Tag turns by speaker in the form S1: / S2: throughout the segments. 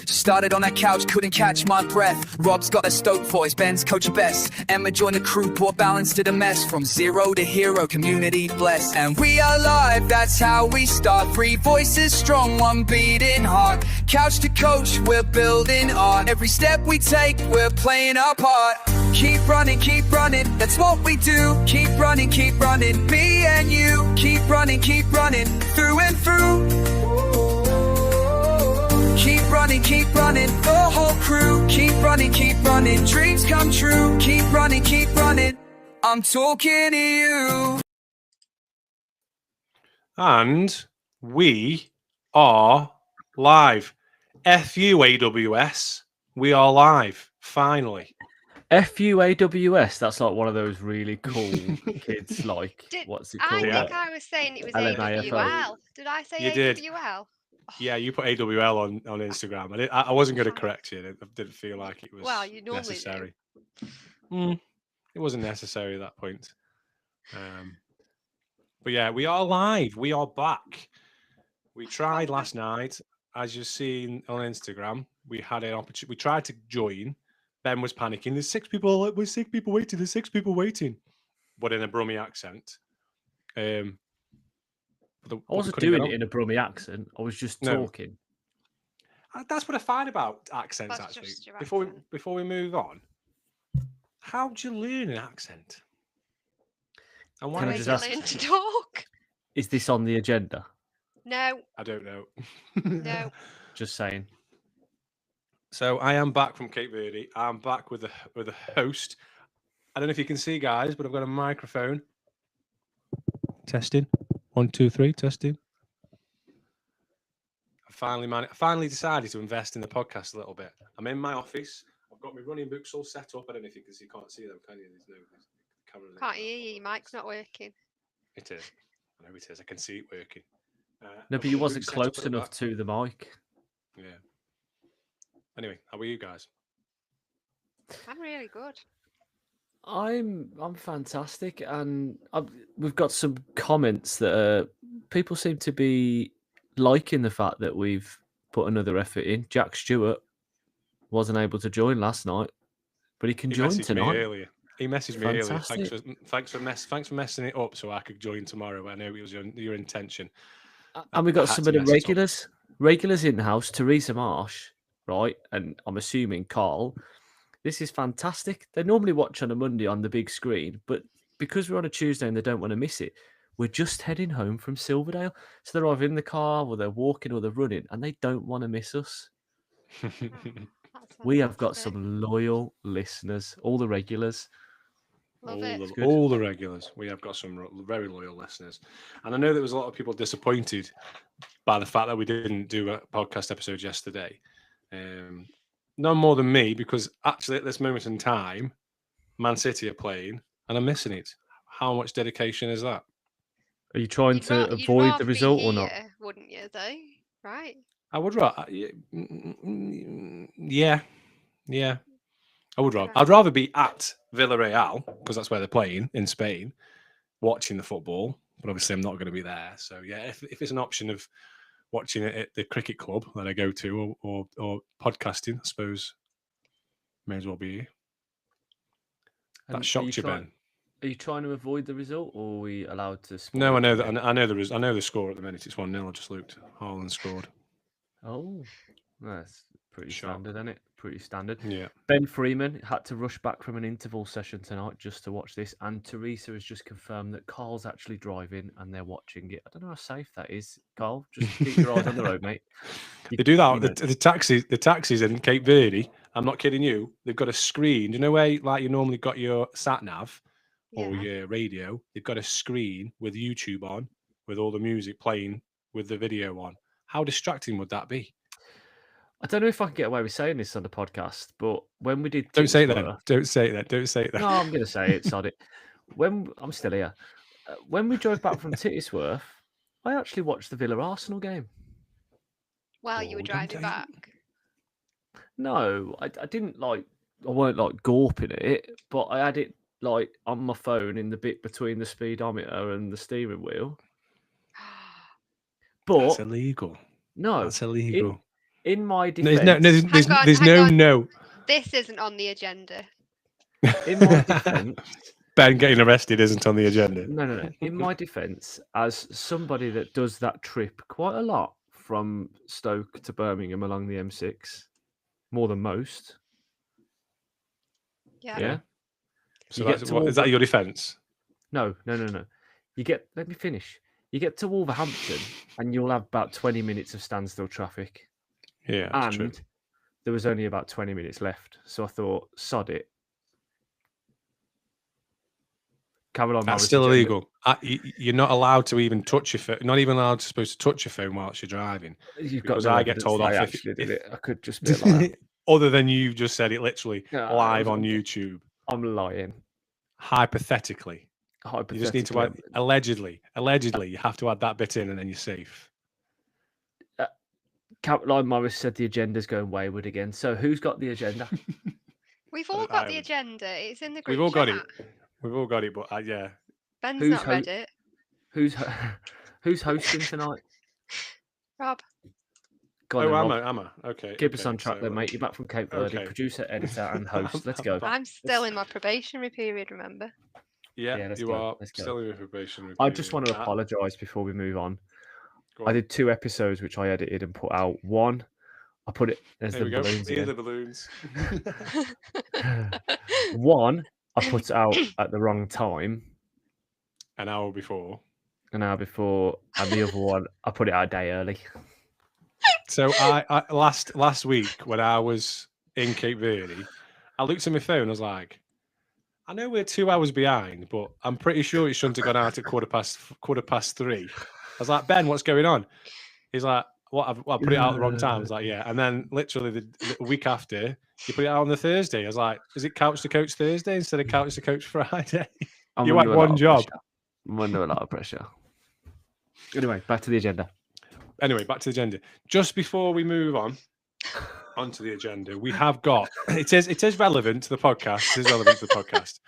S1: Started on that couch, couldn't catch my breath. Rob's got a stoke voice, Ben's coach best. Emma joined the crew, brought balance to the mess. From zero to hero, community blessed. And we are live, that's how we start. 3 voices strong, 1 beating heart. Couch to coach, we're building art. Every step we take, we're playing our part. Keep running, that's what we do. Keep running, me and you. Keep running, through and through. Keep running, the whole crew. Keep running, dreams come true. Keep running, I'm talking to you.
S2: And we are live. FU AWS, we are live, finally.
S3: FU AWS, that's like one of those really cool kids, like, what's it called?
S4: I think I was saying it was AWL. Did I say
S2: you
S4: AWL?
S2: Did. Yeah, you put AWL on Instagram. I wasn't going to correct you. I didn't feel like it was necessary. It wasn't necessary at that point. But yeah, we are live. We are back. We tried last night, as you've seen on Instagram. We had an opportunity. We tried to join. Ben was panicking. There's 6 people. There's 6 people waiting. There's 6 people waiting. But in a Brummie accent.
S3: I wasn't doing it in a Brummie accent. I was just talking.
S2: That's what I find about accents, actually. Before we move on, how do you learn an accent? And why
S4: Can I just ask, learn to talk?
S3: Is this on the agenda?
S4: No.
S2: I don't know.
S4: No.
S3: Just saying.
S2: So I am back from Cape Verde. I'm back with a host. I don't know if you can see, guys, but I've got a microphone. Testing. 1, 2, 3. Testing. I finally decided to invest in the podcast a little bit. I'm in my office. I've got my running books all set up. I don't know if you can't see them, can you? There's no camera.
S4: Can't hear you. Your mic's not working.
S2: It is. I know it is. I can see it working.
S3: No, but you wasn't close enough to the mic.
S2: Yeah. Anyway, how are you guys?
S4: I'm really good.
S3: I'm fantastic, and we've got some comments that people seem to be liking the fact that we've put another effort in. Jack Stewart wasn't able to join last night, but he can join tonight.
S2: He messaged me earlier. Thanks for messing it up so I could join tomorrow. I know it was your intention.
S3: And we got some of the regulars in the house. Teresa Marsh, right? And I'm assuming Carl. This is fantastic. They normally watch on a Monday on the big screen, but because we're on a Tuesday and they don't want to miss it, we're just heading home from Silverdale. So they're either in the car or they're walking or they're running and they don't want to miss us. We have got some loyal listeners, all the regulars.
S2: All the regulars. We have got some very loyal listeners. And I know there was a lot of people disappointed by the fact that we didn't do a podcast episode yesterday. No more than me, because actually at this moment in time, Man City are playing and I'm missing it. How much dedication is that?
S3: Are you trying to avoid the result or not?
S4: Wouldn't you, though? Right.
S2: I would rather. Yeah. I would rather. I'd rather be at Villarreal, because that's where they're playing in Spain, watching the football. But obviously, I'm not going to be there. So yeah, if it's an option of watching it at the cricket club that I go to, or podcasting, I suppose, may as well be here. That shocked you, Ben.
S3: Are you trying to avoid the result, or are we allowed to?
S2: No, I know that. I know I know the score at the minute. It's 1-0. I just looked. Haaland scored.
S3: Oh, that's pretty standard, isn't it? Pretty standard.
S2: Yeah.
S3: Ben Freeman had to rush back from an interval session tonight just to watch this, and Teresa has just confirmed that Carl's actually driving and they're watching it. I don't know how safe that is, Carl. Just keep your eyes on the road, mate.
S2: They do that. The taxis in Cape Verde. I'm not kidding you. They've got a screen. Do you know where, like, you normally got your sat nav or your radio? They've got a screen with YouTube on, with all the music playing, with the video on. How distracting would that be?
S3: I don't know if I can get away with saying this on the podcast, but when we did...
S2: Don't say that. Don't say that.
S3: No, I'm going to say it, sod it. I'm still here. When we drove back from Tittisworth, I actually watched the Villa-Arsenal game.
S4: While you were driving back?
S3: No, I didn't, like... I weren't, like, gawping at it, but I had it, like, on my phone in the bit between the speedometer and the steering wheel. But
S2: that's illegal.
S3: no,
S2: That's illegal.
S3: in my
S2: There's
S3: defense,
S2: there's no no.
S4: This isn't on the agenda.
S3: in my defense,
S2: Ben getting arrested isn't on the agenda.
S3: no. In my defense, as somebody that does that trip quite a lot from Stoke to Birmingham along the M6, more than most.
S4: Yeah.
S2: So
S3: You get to
S2: is that your defense?
S3: No. Let me finish. You get to Wolverhampton and you'll have about 20 minutes of standstill traffic.
S2: Yeah, that's true.
S3: And there was only about 20 minutes left. So I thought, sod it. Caroline
S2: That's
S3: Morris
S2: still
S3: agenda.
S2: illegal. You're not allowed to even touch your phone. Not even supposed to touch your phone whilst you're driving.
S3: You've
S2: Because
S3: got no
S2: I get
S3: evidence
S2: told
S3: that
S2: off
S3: I
S2: if-
S3: actually
S2: if-
S3: did it. I could just be like,
S2: Other than you just said it literally
S3: Yeah,
S2: live on
S3: I'm-
S2: YouTube.
S3: I'm lying.
S2: Hypothetically.
S3: Hypothetically.
S2: You just need to add allegedly. You have to add that bit in and then you're safe.
S3: Caroline Morris said the agenda's going wayward again. So who's got the agenda?
S4: We've all got the agenda. It's in the group
S2: We've all got
S4: chat.
S2: it. We've all got it, but yeah.
S4: Ben's
S3: Who's
S4: not read it.
S3: Who's hosting tonight?
S4: Rob.
S3: Go on then, Rob.
S2: Emma. Okay.
S3: Keep us on
S2: okay,
S3: track
S2: so,
S3: then, mate. You're back from Cape Verde.
S2: okay.
S3: Producer, editor, and host. Let's go.
S4: I'm still in my probationary period, remember?
S2: Yeah,
S3: let's
S2: you
S3: go,
S2: are
S3: let's go.
S2: still in your probation.
S3: I just want to apologise before we move on.
S2: Go
S3: I
S2: on.
S3: did 2 episodes which I edited and put out. One, I put it as
S2: There
S3: the
S2: we go.
S3: balloons.
S2: Here are
S3: Again.
S2: the balloons.
S3: One, I put out at the wrong time,
S2: An hour before.
S3: an hour before, and the other one, I put it out a day early.
S2: So I last week when I was in Cape Verde, I looked at my phone. I was like, I know we're 2 hours behind, but I'm pretty sure it shouldn't have gone out at quarter past 3. I was like, Ben, what's going on? He's like, what? I put it out at the wrong time. I was like, yeah. And then literally the week after, you put it out on the Thursday. I was like, is it Couch to Coach Thursday instead of Couch to Coach Friday? You had one job.
S3: I'm under a lot of pressure. Anyway, back to the agenda.
S2: Anyway, back to the agenda. Just before we move on onto the agenda, we have got it is relevant to the podcast. It is relevant to the podcast.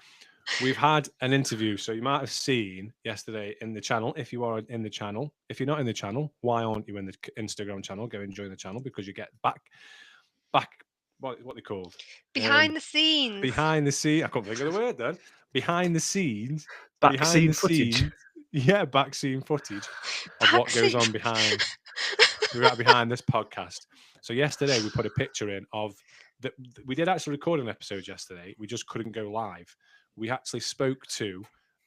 S2: We've had an interview, so you might have seen yesterday in the channel. If you are in the channel, if you're not in the channel, why aren't you in the Instagram channel? Go and join the channel because you get back. What they called
S4: Behind the scenes.
S2: Behind the scenes. I couldn't think of the word then. Behind the scenes.
S3: Back scene footage.
S2: Yeah, back scene footage of what goes on behind. Behind this podcast. So yesterday we put a picture in of that. We did actually record an episode yesterday. We just couldn't go live. We actually spoke to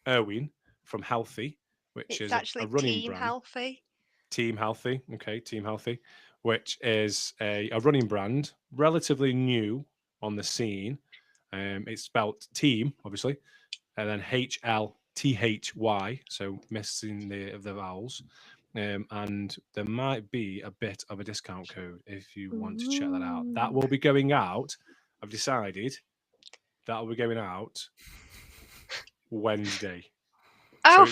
S2: Erwin from Healthy, which is
S4: actually
S2: a running
S4: Team
S2: brand.
S4: Healthy.
S2: Team Healthy. Okay, Team Healthy, which is a running brand, relatively new on the scene. It's spelled team, obviously, and then HLTHY, so missing the vowels. And there might be a bit of a discount code if you want to check that out. That will be going out. I've decided that will be going out Wednesday.
S4: Oh,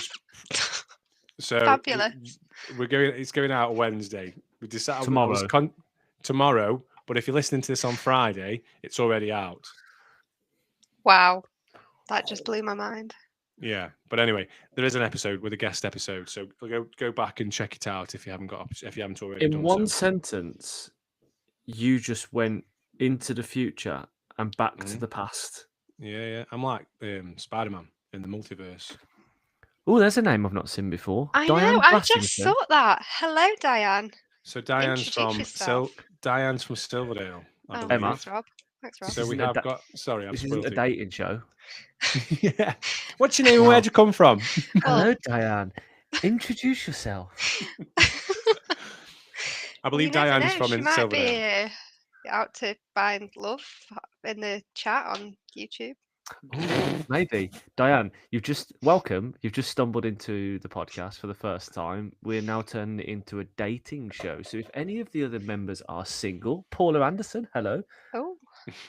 S2: So
S4: fabulous.
S2: It's going out Wednesday. We decided
S3: Tomorrow.
S2: Tomorrow, but if you're listening to this on Friday, it's already out.
S4: Wow. That just blew my mind.
S2: Yeah, but anyway, there is an episode with a guest episode, so go back and check it out if you haven't already.
S3: In one sentence, you just went into the future and back to the past.
S2: Yeah. I'm like Spider-Man in the multiverse.
S3: Oh, there's a name I've not seen before.
S4: I
S3: Diane
S4: know. I just
S3: Brassington.
S4: thought that. Hello, Diane.
S2: So Diane's from
S4: yourself.
S2: Diane's from Silverdale. I
S4: Oh,
S2: believe.
S4: thanks, Rob. Thanks, Rob.
S2: So we have got. Sorry, I've
S3: This
S2: spoiled
S3: isn't a
S2: it.
S3: dating show.
S2: Yeah. What's your name and where'd you come from?
S3: Hello, Diane. Introduce yourself.
S2: I believe
S4: You never
S2: Diane's
S4: know,
S2: from
S4: she
S2: in
S4: might
S2: Silverdale.
S4: be out to find love in the chat on YouTube.
S3: Maybe. Diane, you've just stumbled into the podcast for the first time. We're now turning it into a dating show. So if any of the other members are single, Paula Anderson, hello.
S4: Oh,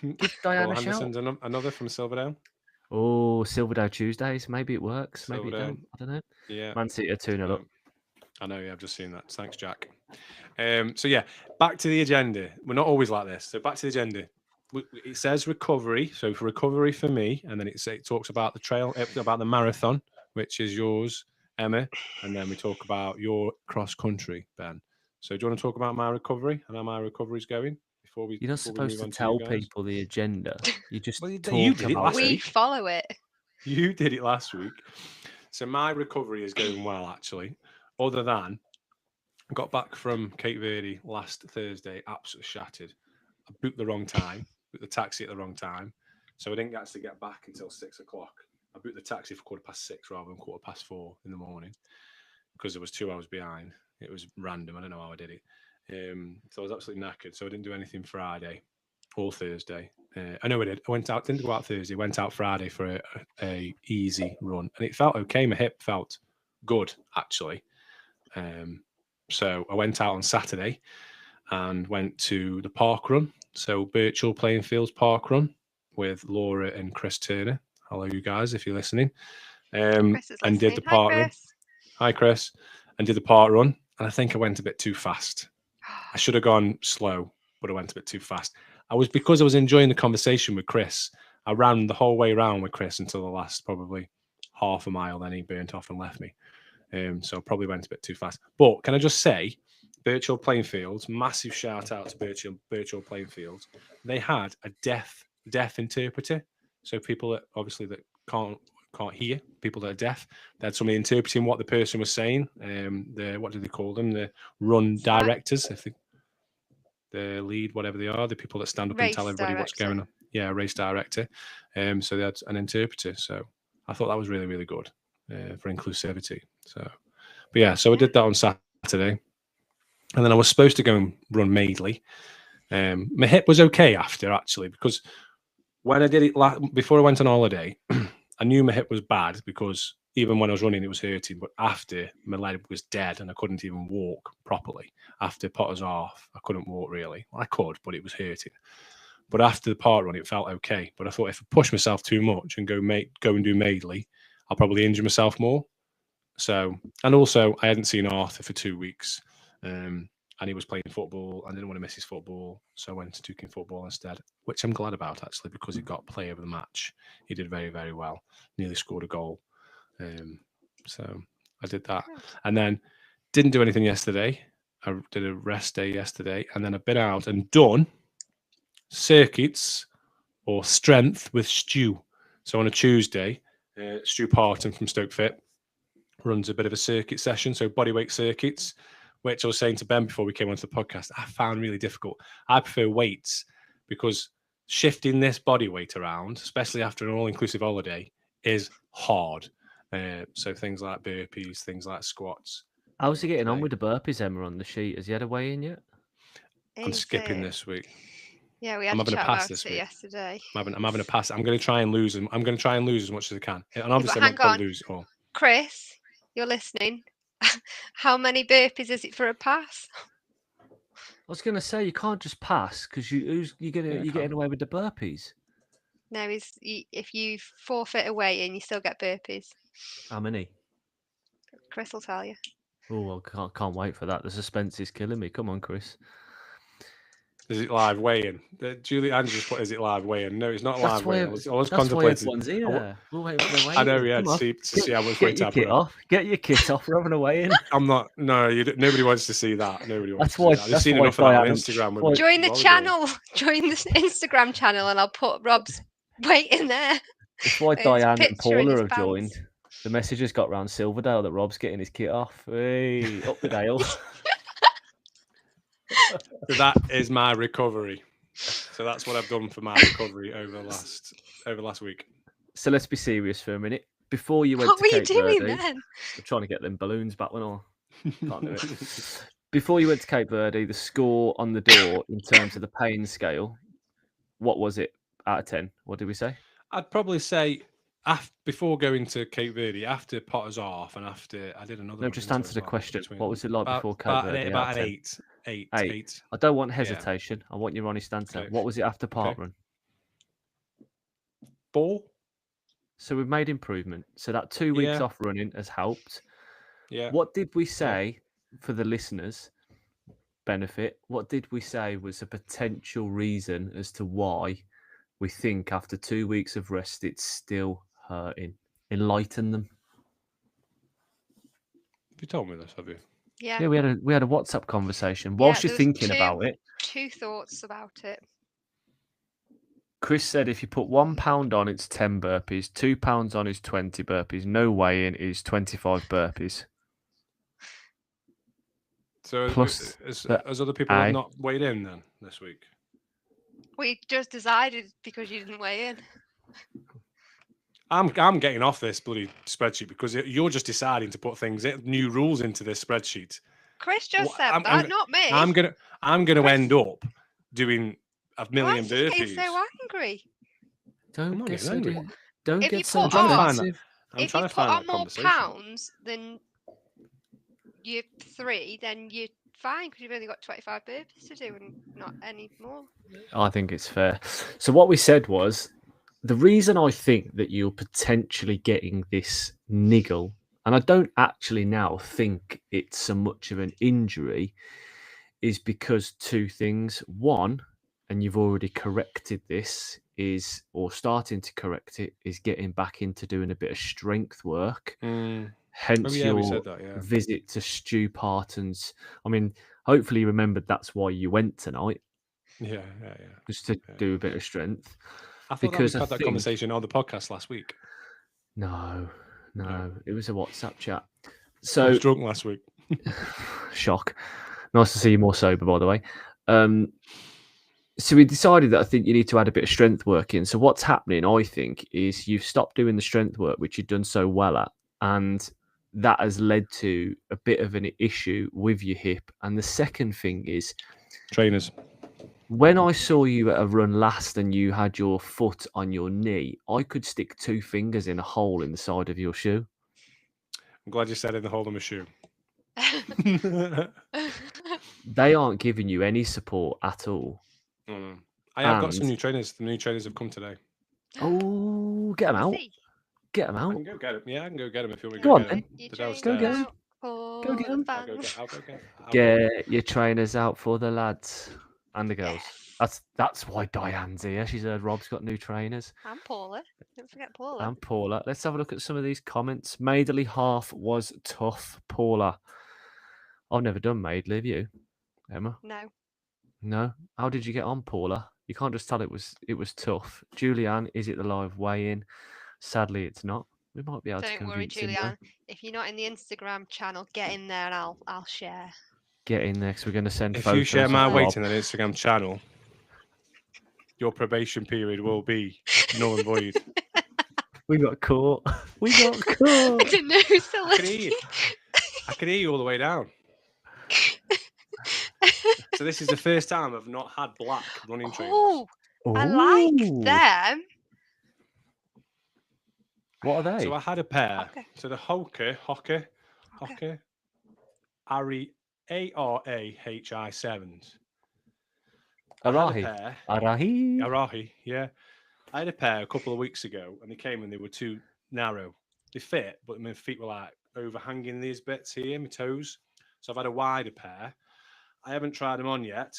S3: Give Diane
S2: Paul
S3: a shout.
S2: Henderson's another from Silverdale.
S3: Oh, Silverdale Tuesdays. Maybe it works. Maybe it
S2: Silverdale.
S3: don't. I don't know.
S2: Yeah.
S3: Man City are 2-0 up.
S2: I know, yeah, I've just seen that. Thanks, Jack. So yeah, back to the agenda. We're not always like this. So back to the agenda. It says recovery. So for recovery for me, and then it talks about the trail, about the marathon, which is yours Emma, and then we talk about your cross country, Ben. So do you want to talk about my recovery and how my recovery's going before we
S3: You're not
S2: before we
S3: supposed
S2: move
S3: to
S2: on to you
S3: tell
S2: guys?
S3: people the agenda. You just
S2: Well, you
S3: talk
S2: did it
S3: about
S2: last
S4: We
S2: week.
S4: follow it.
S2: You did it last week. So my recovery is going well, actually. Other than I got back from Cape Verde last Thursday, absolutely shattered. I booked the wrong time, booked the taxi at the wrong time. So I didn't actually get back until 6 o'clock. I booked the taxi for 6:15 rather than 4:15 in the morning because it was 2 hours behind. It was random. I don't know how I did it. So I was absolutely knackered. So I didn't do anything Friday or Thursday. I know I did. I went out, didn't go out Thursday, went out Friday for a easy run. And it felt okay. My hip felt good, actually. So I went out on Saturday and went to the park run. So virtual playing fields park run with Laura and Chris Turner. Hello, you guys, if you're listening.
S4: Chris is
S2: And did the
S4: listening. Hi,
S2: park run.
S4: Chris.
S2: Hi, Chris. And did the park run. And I think I went a bit too fast. I should have gone slow, but I went a bit too fast. Because I was enjoying the conversation with Chris. I ran the whole way around with Chris until the last probably half a mile. Then he burnt off and left me. So I probably went a bit too fast. But can I just say, virtual playing fields, massive shout out to virtual playing fields. They had a deaf interpreter. So people that obviously that can't hear, people that are deaf, they had somebody interpreting what the person was saying. What do they call them? The run directors, I think. The lead, whatever they are, the people that stand up and tell everybody what's going on. Yeah, race director. So they had an interpreter. So I thought that was really, really good for inclusivity. So, but yeah, so I did that on Saturday. And then I was supposed to go and run Madeley. My hip was okay after, actually, because when I did it before I went on holiday, I knew my hip was bad because even when I was running, it was hurting. But after, my leg was dead and I couldn't even walk properly. After Potter's off, I couldn't walk really. I could, but it was hurting. But after the park run, it felt okay. But I thought if I push myself too much and go and do Madeley, I'll probably injure myself more. So, and also I hadn't seen Arthur for 2 weeks. And he was playing football. I didn't want to miss his football, so I went to Duking football instead, which I'm glad about, actually, because he got player of the match. He did very, very well. Nearly scored a goal. So I did that. And then didn't do anything yesterday. I did a rest day yesterday. And then I've been out and done circuits or strength with Stu. So on a Tuesday, Stu Parton from Stoke Fit runs a bit of a circuit session, so bodyweight circuits, which I was saying to Ben before we came onto the podcast, I found really difficult. I prefer weights because shifting this body weight around, especially after an all-inclusive holiday, is hard. So things like burpees, things like squats.
S3: How's he getting on with the burpees, Emma, on the sheet? Has he had a weigh in yet?
S2: I'm skipping this week.
S4: Yeah, we had a chat about it yesterday.
S2: I'm having a pass. I'm going to try and lose them. I'm going to try and lose as much as I can. And obviously, I'm not going to lose it all.
S4: Chris, you're listening. How many burpees is it for a pass?
S3: I was going to say you can't just pass because you're getting away with the burpees.
S4: No, if you forfeit away and you still get burpees.
S3: How many?
S4: Chris will tell you.
S3: Oh, I can't wait for that. The suspense is killing me. Come on, Chris.
S2: Is it live weighing? Julie Andrews put, is it live weighing? No, it's not live weighing. I was contemplating.
S3: Everyone's here. We're waiting for the weigh-in.
S2: I know, yeah, to see how much weight I put on.
S3: Get your kit off. We're having a weigh-in.
S2: I'm not. No, nobody wants to see that. Nobody wants
S3: to see
S2: that. I've seen enough of that on Instagram.
S4: Join the channel. Join the Instagram channel, and I'll put Rob's weight in there.
S3: That's why Diane and Paula have joined. The message has got round Silverdale that Rob's getting his kit off. Hey, up the dale.
S2: So that is my recovery. So that's what I've done for my recovery over last week.
S3: So let's be serious for a minute. Before you went to Cape Verde, then? We're trying to get them balloons back, can't do it. Before you went to Cape Verde, the score on the door in terms of the pain scale, what was it out of 10? What did we say?
S2: I'd probably say before going to Cape Verde, after Potter's off, and after I did another.
S3: No, just answer the question. What was it like before Cape Verde?
S2: About an 8.
S3: I don't want hesitation. Yeah. I want your honest answer. Okay. What was it after park run?
S2: 4.
S3: So we've made improvement. So that 2 weeks off running has helped.
S2: Yeah.
S3: What did we say for the listeners' benefit? What did we say was a potential reason as to why we think after 2 weeks of rest it's still hurting? Enlighten them.
S2: you told me this? Have you?
S4: Yeah.
S3: Yeah, we had a WhatsApp conversation. Whilst
S4: there
S3: you're
S4: was
S3: thinking about it,
S4: 2 thoughts about it.
S3: Chris said if you put £1 on, it's 10 burpees. £2 on is 20 burpees. No weigh-in is 25 burpees.
S2: So
S3: Plus
S2: as other people have not weighed in then this week?
S4: We just decided because you didn't weigh in.
S2: I'm getting off this bloody spreadsheet because you're just deciding to put new rules into this spreadsheet.
S4: Chris just said
S2: I'm
S4: not me.
S2: I'm gonna
S4: Chris-
S2: end up doing a million
S4: Why are you getting
S2: burpees.
S4: so angry?
S3: Don't get so
S2: angry.
S3: don't
S4: If you
S3: get so
S4: put on-
S3: defensive.
S2: I'm
S4: If
S2: trying
S4: you
S2: to
S4: put
S2: find
S4: on
S2: that
S4: more
S2: conversation.
S4: pounds than your 3, then you're fine because you've only got 25 burpees to do and not any more.
S3: I think it's fair. So what we said was the reason I think that you're potentially getting this niggle, and I don't actually now think it's so much of an injury, is because 2 things. One, and you've already corrected this, or starting to correct it, is getting back into doing a bit of strength work. Hence
S2: we
S3: your
S2: said that, yeah.
S3: visit to Stu Parton's. I mean, hopefully you remembered that's why you went tonight.
S2: Yeah.
S3: Just to do a bit of strength.
S2: I thought we had that conversation on the podcast last week.
S3: No. It was a WhatsApp chat. So
S2: I was drunk last week.
S3: Shock. Nice to see you more sober, by the way. So we decided that I think you need to add a bit of strength work in. So what's happening, I think, is you've stopped doing the strength work, which you've done so well at, and that has led to a bit of an issue with your hip. And the second thing is
S2: trainers.
S3: When I saw you at a run last and you had your foot on your knee, I could stick 2 fingers in a hole in the side of your shoe.
S2: I'm glad you said in the hole of my shoe.
S3: They aren't giving you any support at all.
S2: I have got some new trainers. The new trainers have come today.
S3: Oh, get them out. Get them out.
S2: I can go get them. Yeah, I can go get them if you want me to
S3: go on,
S2: get them.
S3: Go get them.
S4: Go get them.
S2: I'll go get them.
S3: Get your trainers out for the lads and the girls. That's why Diane's here. She's heard Rob's got new trainers.
S4: And Paula. Don't forget Paula.
S3: And Paula. Let's have a look at some of these comments. Maidley half was tough, Paula. I've never done Maidley, have you, Emma? No. How did you get on, Paula? You can't just tell it was tough. Julianne, is it the live weigh-in? Sadly, it's not. We might be able to convince him.
S4: Don't worry, Julianne. If you're not in the Instagram channel, get in there and I'll share.
S3: Get in there because we're going to send
S2: if
S3: photos.
S2: You share my weight in an Instagram channel, your probation period will be null and void.
S3: We got caught. I
S4: didn't know who's still listening.
S2: I can hear you all the way down. So this is the first time I've not had black running trainers.
S4: Oh, I like them.
S3: What are they?
S2: So I had a pair. Okay. So the Hoka Arahi 7s.
S3: Arahi,
S2: yeah. I had a pair a couple of weeks ago, and they came and they were too narrow. They fit, but my feet were like overhanging these bits here, my toes. So I've had a wider pair. I haven't tried them on yet,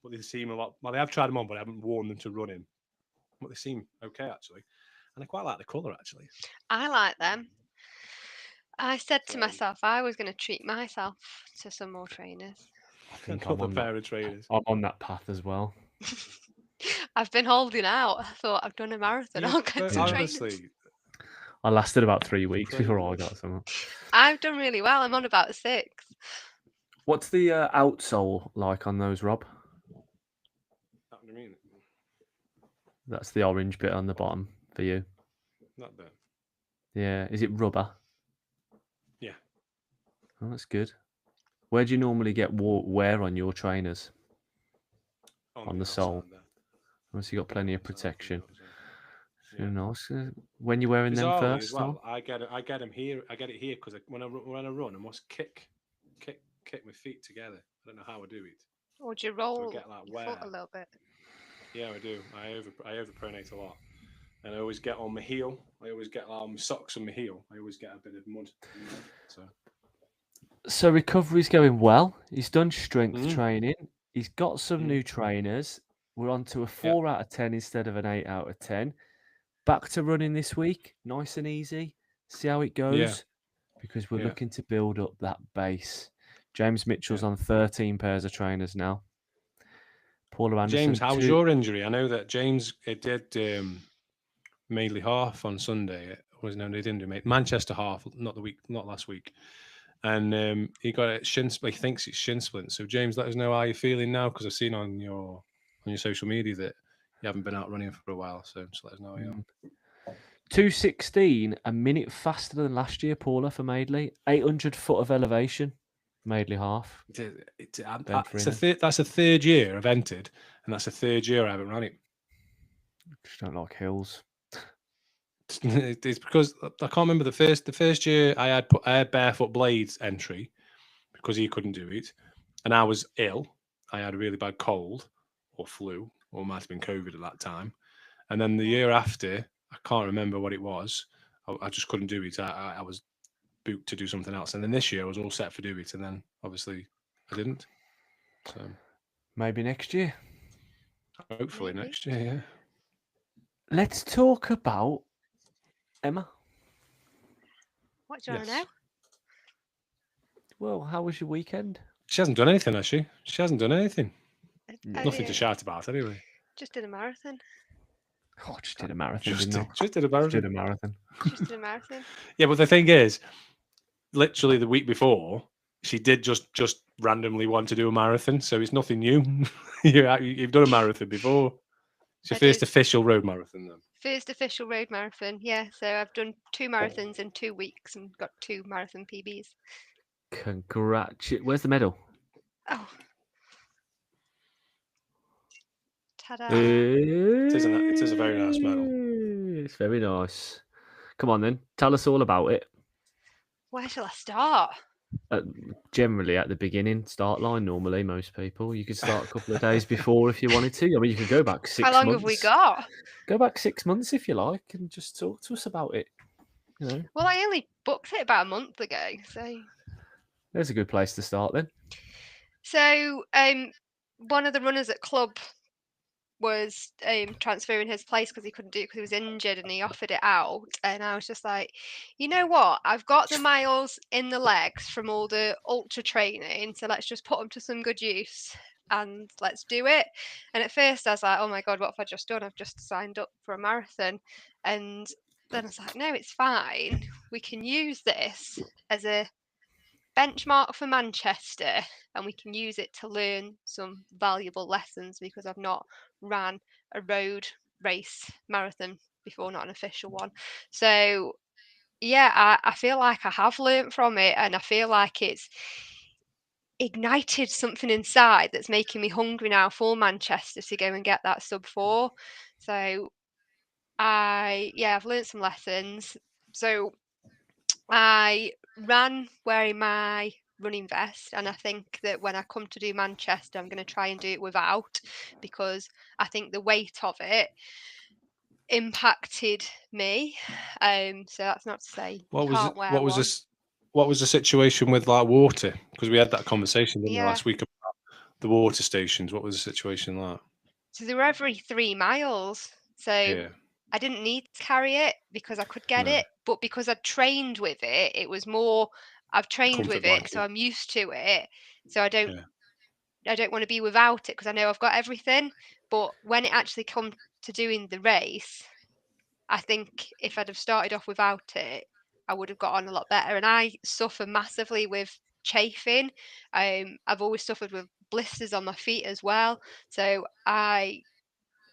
S2: but they seem a lot. Well, I have tried them on, but I haven't worn them to run in. But they seem okay actually, and I quite like the colour actually.
S4: I like them. I said to myself I was going to treat myself to some more trainers.
S3: I think
S2: I'm
S3: on that path as well.
S4: I've been holding out. I thought I've done a marathon. I'll get some trainers.
S3: I lasted about 3 weeks before I got some.
S4: I've done really well. I'm on about 6.
S3: What's the outsole like on those, Rob?
S2: What do you mean?
S3: That's the orange bit on the bottom for you.
S2: Not bad.
S3: Yeah. Is it rubber?
S2: Yeah.
S3: Oh, that's good. Where do you normally get wear on your trainers? On the sole. Unless you got plenty of protection. Yeah. Nice. When you're wearing them first,
S2: as well, I get them here. I get it here because when I run, I must kick my feet together. I don't know how I do it.
S4: Or do you roll
S2: get like
S4: your foot a little bit?
S2: Yeah, I do. I overpronate a lot, and I always get on my heel. I always get my socks on my heel. I always get a bit of mud.
S3: So recovery's going well. He's done strength training. He's got some new trainers. We're on to a 4 out of 10 instead of an 8 out of 10. Back to running this week. Nice and easy. See how it goes. because we're looking to build up that base. James Mitchell's on 13 pairs of trainers now. Paula Anderson.
S2: James, how was your injury? I know that James did mainly half on Sunday. They didn't do Manchester half, not last week. And he got a shin splint. He thinks it's shin splint. So James, let us know how you're feeling now, because I've seen on your social media that you haven't been out running for a while. So just let us know how you are.
S3: 2:16, a minute faster than last year, Paula, for Madeley. 800 foot of elevation, Madeley half.
S2: That's a third year I've entered, and that's a third year I haven't run it.
S3: Just don't like hills.
S2: It's because I can't remember the first year I had barefoot blades entry because he couldn't do it, and I was ill. I had a really bad cold or flu, or it might have been COVID at that time. And then the year after, I can't remember what it was. I just couldn't do it. I was booked to do something else. And then this year I was all set for do it, and then obviously I didn't. So
S3: maybe next year.
S2: Hopefully next year, yeah.
S3: Let's talk about Emma.
S4: What do you want to know?
S3: Well, how was your weekend?
S2: She hasn't done anything, has she? She hasn't done anything. Nothing to shout about, anyway.
S4: Just did a marathon.
S3: Oh, just did a marathon,
S2: Just
S3: didn't
S2: did a marathon.
S4: Just did a marathon.
S2: Yeah, but the thing is, literally the week before, she did just randomly want to do a marathon, so it's nothing new. You've done a marathon before. It's your first official road marathon, then.
S4: First official road marathon, yeah. So I've done 2 marathons in 2 weeks and got 2 marathon PBs.
S3: Congratulations. Where's the medal?
S4: Oh. Ta-da.
S2: It is a very nice medal.
S3: It's very nice. Come on, then. Tell us all about it.
S4: Where shall I start?
S3: Generally at the beginning, start line, normally, most people. You could start a couple of days before if you wanted to. I mean, you could go back 6 months.
S4: How long have we got?
S3: Go back 6 months if you like and just talk to us about it. You know.
S4: Well, I only booked it about a month ago, so...
S3: There's a good place to start, then.
S4: So, one of the runners at club was transferring his place because he couldn't do it because he was injured, and he offered it out, and I was just like, you know what, I've got the miles in the legs from all the ultra training, so let's just put them to some good use and let's do it. And at first I was like, oh my god, what have I just done? I've just signed up for a marathon. And then I was like, no, it's fine, we can use this as a benchmark for Manchester, and we can use it to learn some valuable lessons, because I've not ran a road race marathon before, not an official one. So yeah, I feel like I have learned from it, and I feel like it's ignited something inside that's making me hungry now for Manchester to go and get that sub 4. So I've learned some lessons. So I ran wearing my running vest, and I think that when I come to do Manchester, I'm going to try and do it without, because I think the weight of it impacted me. So that's not to say
S2: what was the situation with like water? Because we had that conversation last week about the water stations. What was the situation like?
S4: So they were every 3 miles. So I didn't need to carry it because I could get it, but because I trained with it, it was more. I've trained with it, so I'm used to it. So I don't want to be without it because I know I've got everything. But when it actually comes to doing the race, I think if I'd have started off without it, I would have got on a lot better. And I suffer massively with chafing. I've always suffered with blisters on my feet as well. So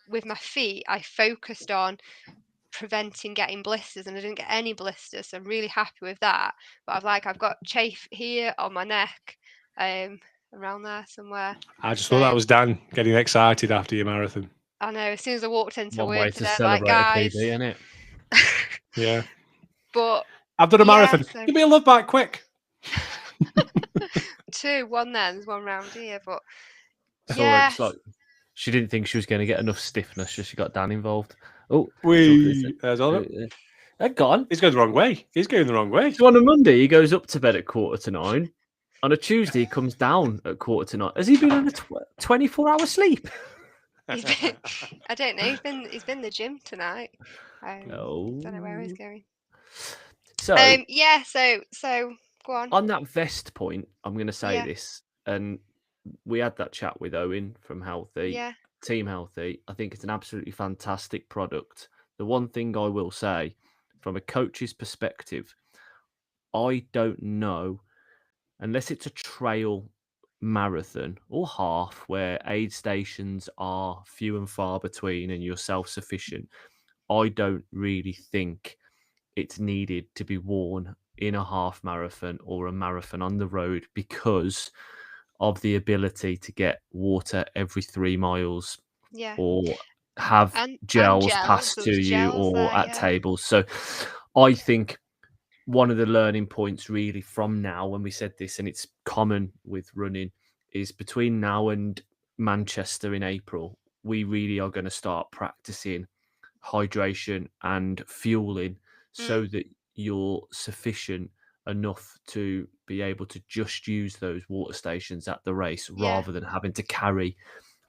S4: with my feet, I focused on preventing getting blisters, and I didn't get any blisters, so I'm really happy with that. But I've got chafe here on my neck, around there somewhere.
S2: I just thought that was Dan getting excited after your marathon.
S4: I know, as soon as I walked into
S3: One
S4: work
S3: way
S4: today,
S3: to celebrate
S4: guys,
S3: a PB, isn't it?
S2: Yeah.
S4: But
S2: I've done a marathon. So... Give me a love bite quick.
S4: 2, 1 there, there's 1 round here, but
S3: it's like she didn't think she was going to get enough stiffness, so she got Dan involved. Oh,
S2: there's all
S3: they're gone.
S2: He's going the wrong way.
S3: So on a Monday, he goes up to bed at 8:45. On a Tuesday, he comes down at 8:45. Has he been on a 24-hour sleep?
S4: I don't know. He's been in the gym tonight. Don't know where he's going.
S3: So
S4: yeah, so go on
S3: that vest point, I'm going to say this, and we had that chat with Owen from Team Healthy. I think it's an absolutely fantastic product. The one thing I will say, from a coach's perspective, I don't know, unless it's a trail marathon or half where aid stations are few and far between and you're self-sufficient, I don't really think it's needed to be worn in a half marathon or a marathon on the road because of the ability to get water every 3 miles or have
S4: and
S3: gels
S4: gels,
S3: passed
S4: there
S3: to
S4: was
S3: you
S4: gels
S3: or
S4: there,
S3: at tables. So I think one of the learning points really from now, when we said this, and it's common with running, is between now and Manchester in April, we really are going to start practicing hydration and fueling so that you're sufficient enough to be able to just use those water stations at the race rather than having to carry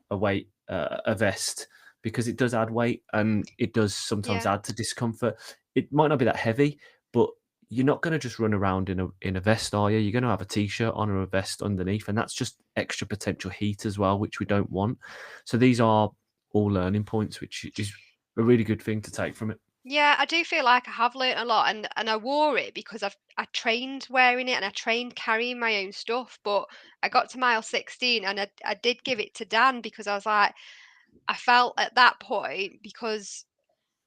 S3: a vest, because it does add weight and it does sometimes add to discomfort. It might not be that heavy, but you're not going to just run around in a vest, are you? You're going to have a t-shirt on or a vest underneath, and that's just extra potential heat as well, which we don't want. So these are all learning points, which is a really good thing to take from it.
S4: Yeah, I do feel like I have learnt a lot, and I wore it because I trained wearing it and I trained carrying my own stuff. But I got to mile 16 and I did give it to Dan because I was like, I felt at that point, because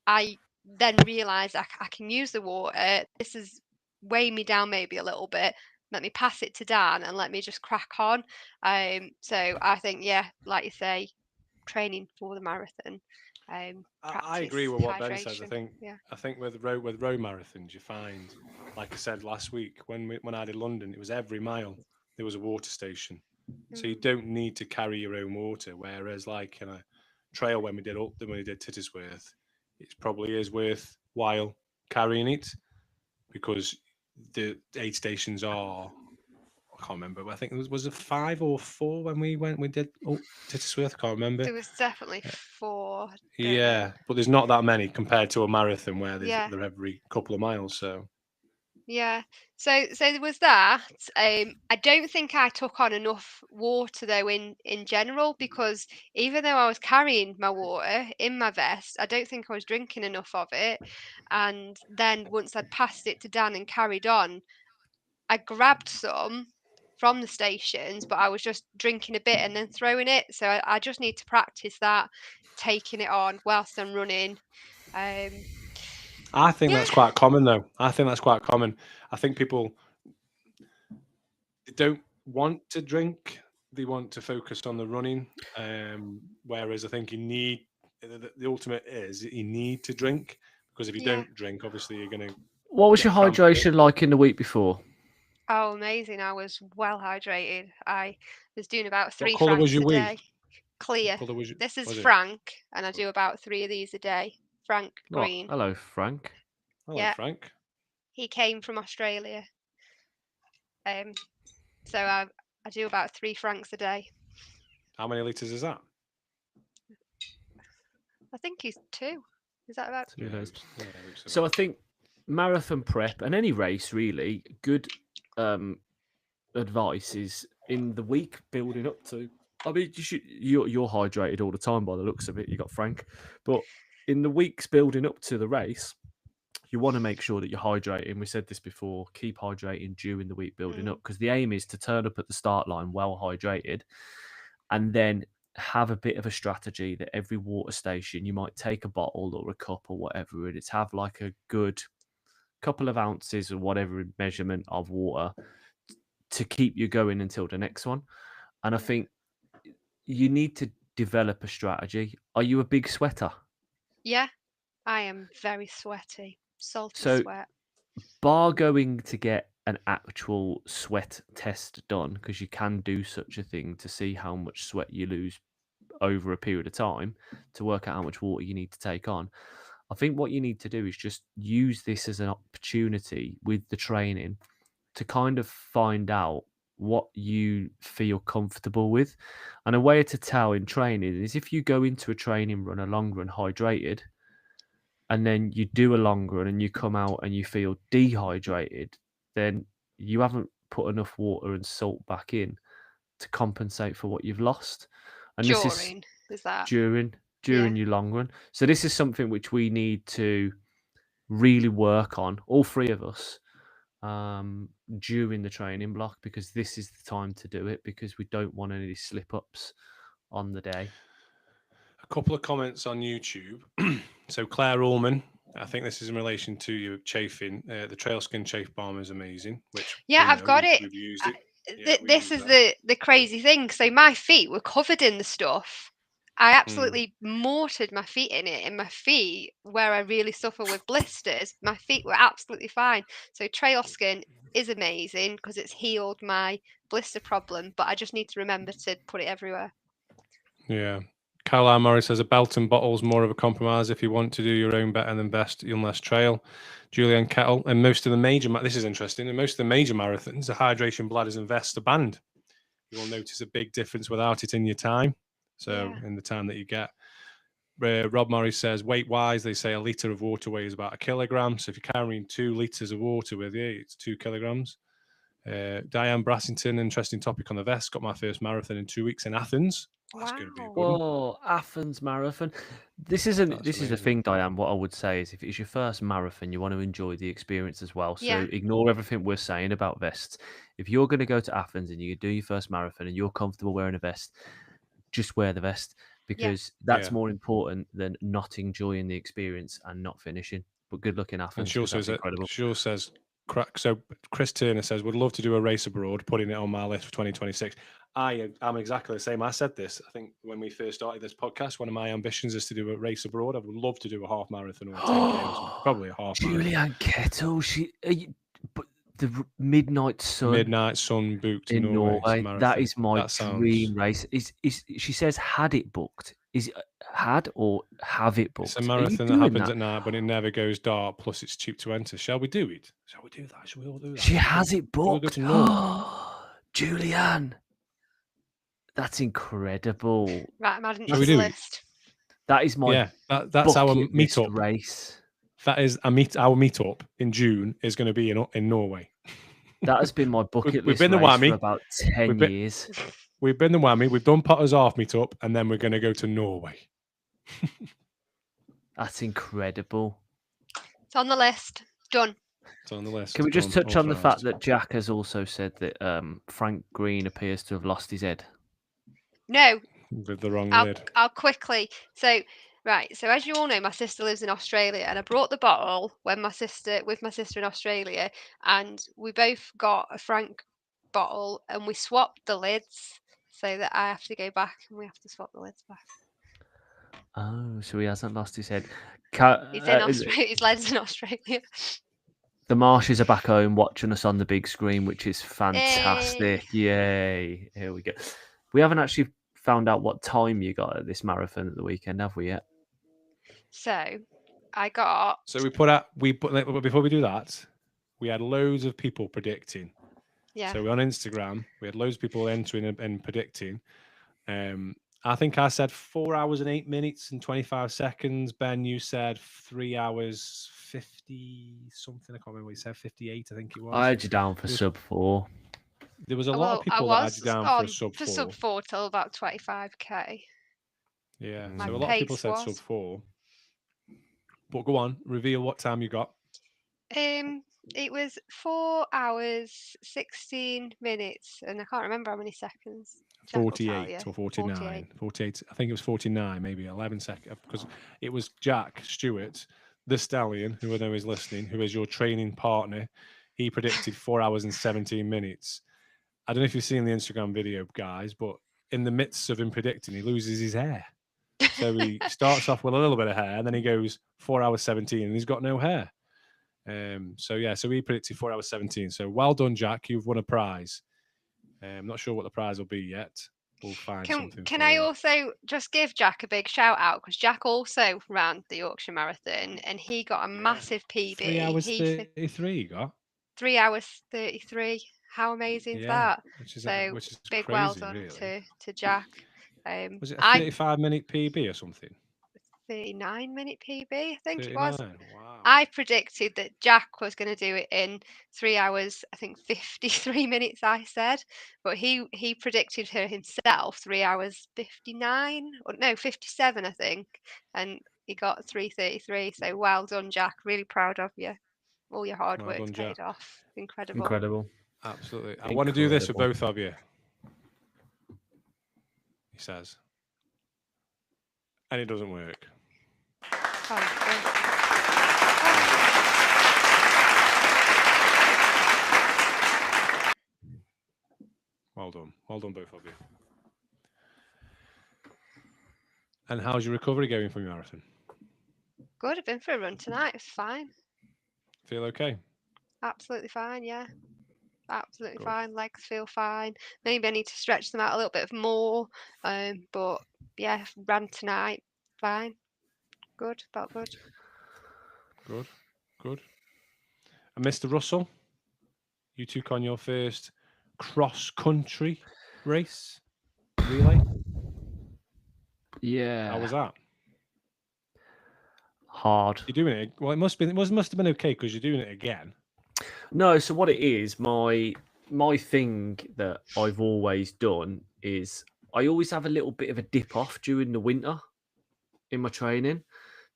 S4: I then realised I can use the water. This is weighing me down maybe a little bit. Let me pass it to Dan and let me just crack on. So I think, yeah, like you say, training for the marathon.
S2: I agree
S4: Practice
S2: with what Ben says.
S4: hydration. Yeah.
S2: I think with road marathons, you find, like I said last week, when I did London, it was every mile there was a water station, so you don't need to carry your own water. Whereas, like in a trail, when we did Tittersworth, it probably is worthwhile carrying it because the aid stations are. I can't remember. I think it was it 5 or 4 when we did Tittersworth. I can't remember.
S4: There was definitely 4, don't know.
S2: Yeah, but there's not that many compared to a marathon where
S4: Yeah.
S2: they're every couple of miles. So
S4: Yeah. So there was that. I don't think I took on enough water though in general, because even though I was carrying my water in my vest, I don't think I was drinking enough of it. And then once I'd passed it to Dan and carried on, I grabbed some from the stations, but I was just drinking a bit and then throwing it. So I just need to practice that, taking it on whilst I'm running.
S2: I think
S4: Yeah.
S2: that's quite common, though. I think people don't want to drink; they want to focus on the running. Whereas I think you need the ultimate is that you need to drink, because if you don't drink, obviously you're going to.
S3: What was
S2: get
S3: your
S2: cramp.
S3: hydration like in the week before?
S4: Oh, amazing. I was well hydrated. I was doing about
S2: What
S4: 3
S2: colour was
S4: franks
S2: your
S4: a
S2: wee?
S4: day. Clear.
S2: What colour was
S4: This is
S2: it?
S4: Frank, and I do about 3 of these a day. Frank
S3: Oh,
S4: green.
S3: hello, Frank.
S2: Hello,
S4: Yeah,
S2: Frank.
S4: he came from Australia. So I do about 3 franks a day.
S2: How many litres is that?
S4: I think he's 2. Is that about?
S3: 2 days.
S2: Yeah,
S3: So I think marathon prep and any race really, good advice is in the week building up to. I mean, you're hydrated all the time by the looks of it. You got Frank, but in the weeks building up to the race, you want to make sure that you're hydrating. We said this before. Keep hydrating during the week building up, because the aim is to turn up at the start line well hydrated, and then have a bit of a strategy that every water station you might take a bottle or a cup or whatever it is, have like a good couple of ounces or whatever measurement of water to keep you going until the next one. And I think you need to develop a strategy. Are you a big sweater?
S4: Yeah, I am very sweaty. Salty
S3: So,
S4: sweat.
S3: bar going to get an actual sweat test done, because you can do such a thing to see how much sweat you lose over a period of time to work out how much water you need to take on. I think what you need to do is just use this as an opportunity with the training to kind of find out what you feel comfortable with. And a way to tell in training is if you go into a training run, a long run, hydrated, and then you do a long run and you come out and you feel dehydrated, then you haven't put enough water and salt back in to compensate for what you've lost. And this is
S4: that
S3: during your long run. So this is something which we need to really work on, all three of us, during the training block, because this is the time to do it, because we don't want any slip ups on the day.
S2: A couple of comments on YouTube. So Claire Allman, I think this is in relation to you chafing. The trail skin chafe balm is amazing. Which
S4: I've got it.
S2: We've used it.
S4: This is the crazy thing. So my feet were covered in the stuff. I absolutely mortared my feet in it, and my feet, where I really suffer with blisters, my feet were absolutely fine. So trail skin is amazing because it's healed my blister problem, but I just need to remember to put it everywhere.
S2: Yeah. Caroline Morris says a belt and bottle is more of a compromise. If you want to do your own better than best, you'll less trail. Julianne Kettle, and most of the major, this is interesting, and most of the major marathons, the hydration bladders and vests are banned. You will notice a big difference without it in your time. So in the time that you get. Rob Morris says, weight-wise, they say a litre of water weighs about 1 kilogram. So if you're carrying 2 litres of water with you, it's 2 kilograms. Diane Brassington, interesting topic on the vest. Got my first marathon in 2 weeks in Athens. That's going to be a good one.
S3: Whoa, Athens marathon. This is the thing, Diane. What I would say is, if it's your first marathon, you want to enjoy the experience as well. So ignore everything we're saying about vests. If you're going to go to Athens and you do your first marathon and you're comfortable wearing a vest, just wear the vest, because that's more important than not enjoying the experience and not finishing. But good luck in Athens.
S2: And she also says, so Chris Turner says, would love to do a race abroad, putting it on my list for 2026. I'm exactly the same. I said this, I think, when we first started this podcast. One of my ambitions is to do a race abroad. I would love to do a half marathon or a 10K or something. Probably a half marathon.
S3: Julianne Kettle, but the Midnight Sun
S2: booked
S3: in Norway. That is my dream race. She says had it booked. Is it had or have it booked?
S2: It's a marathon that happens at night, but it never goes dark. Plus, it's cheap to enter. Shall we do it? Shall we do that? Shall we all do that?
S3: She has it booked.
S2: Go to Norway.
S3: Julianne, that's incredible.
S4: Right, I'm adding to the list.
S3: That is my
S2: that's our meetup
S3: race.
S2: That is our meetup in June is going to be in Norway.
S3: That has been my bucket list. We've been the Whammy for about 10 years.
S2: We've been the Whammy. We've done Potter's Half meetup, and then we're going to go to Norway.
S3: That's incredible.
S4: It's on the list. Done.
S2: It's on the list.
S3: Can we just touch on the fact that Jack has also said that Frank Green appears to have lost his head?
S4: No.
S2: With the wrong lid.
S4: I'll quickly. So as you all know, my sister lives in Australia, and I brought the bottle with my sister in Australia, and we both got a Frank bottle, and we swapped the lids, so that I have to go back and we have to swap the lids back.
S3: Oh, so he hasn't lost his head.
S4: He's in Australia. His legs in Australia.
S3: The Marshes are back home watching us on the big screen, which is fantastic. Yay! Here we go. We haven't actually found out what time you got at this marathon at the weekend, have we yet?
S4: So I got.
S2: So before we do that, we had loads of people predicting.
S4: Yeah.
S2: So on Instagram, we had loads of people entering and predicting. I think I said 4 hours and 8 minutes and 25 seconds. Ben, you said 3 hours 50 something. I can't remember what you said. 58, I think it was.
S3: I had you down for sub 4.
S2: There was a lot of people that had you down for sub 4.
S4: For sub 4 till about 25k.
S2: Yeah, so a lot of people said sub 4. But go on, reveal what time you got.
S4: It was 4 hours 16 minutes, and I can't remember how many seconds.
S2: 48 or 49. 48. I think it was 49, maybe 11 seconds, because it was Jack Stewart, the stallion, who I know is listening, who is your training partner. He predicted 4 hours and 17 minutes. I don't know if you've seen the Instagram video, guys, but in the midst of him predicting, he loses his hair. So he starts off with a little bit of hair, and then he goes 4 hours 17, and he's got no hair. So he predicted 4 hours 17. So well done, Jack. You've won a prize. I'm not sure what the prize will be yet. We'll find something.
S4: Can I also just give Jack a big shout out, because Jack also ran the Yorkshire Marathon and he got a massive PB.
S2: 3 hours 33 you got?
S4: 3 hours 33. How amazing is that?
S2: Which is
S4: big
S2: crazy,
S4: well done
S2: really.
S4: to Jack.
S2: Was it a 35-minute PB or something?
S4: 39-minute PB, I think it was.
S2: 39. Wow.
S4: I predicted that Jack was going to do it in 3 hours, I think 53 minutes, I said. But he predicted her himself 3 hours 59, or no, 57, I think. And he got 3:33. So well done, Jack. Really proud of you. All your hard
S2: Well
S4: work's
S2: done,
S4: paid
S2: Jack.
S4: off. Incredible.
S3: Incredible.
S2: Absolutely. I want to do this for both of you, he says. And it doesn't work. Well done. Well done, both of you. And how's your recovery going from your marathon?
S4: Good. I've been for a run tonight. It's fine.
S2: Feel okay?
S4: Absolutely fine, yeah. Absolutely
S2: Good.
S4: fine. Legs feel fine. Maybe I need to stretch them out a little bit more. But yeah, ran tonight. Fine. Good. Felt good.
S2: Good. Good. And Mr. Russell, you took on your first cross-country race relay.
S3: Yeah.
S2: How was that?
S3: Hard.
S2: You're doing it. Well, it must have been okay because you're doing it again.
S3: No, so what it is, my thing that I've always done is I always have a little bit of a dip off during the winter in my training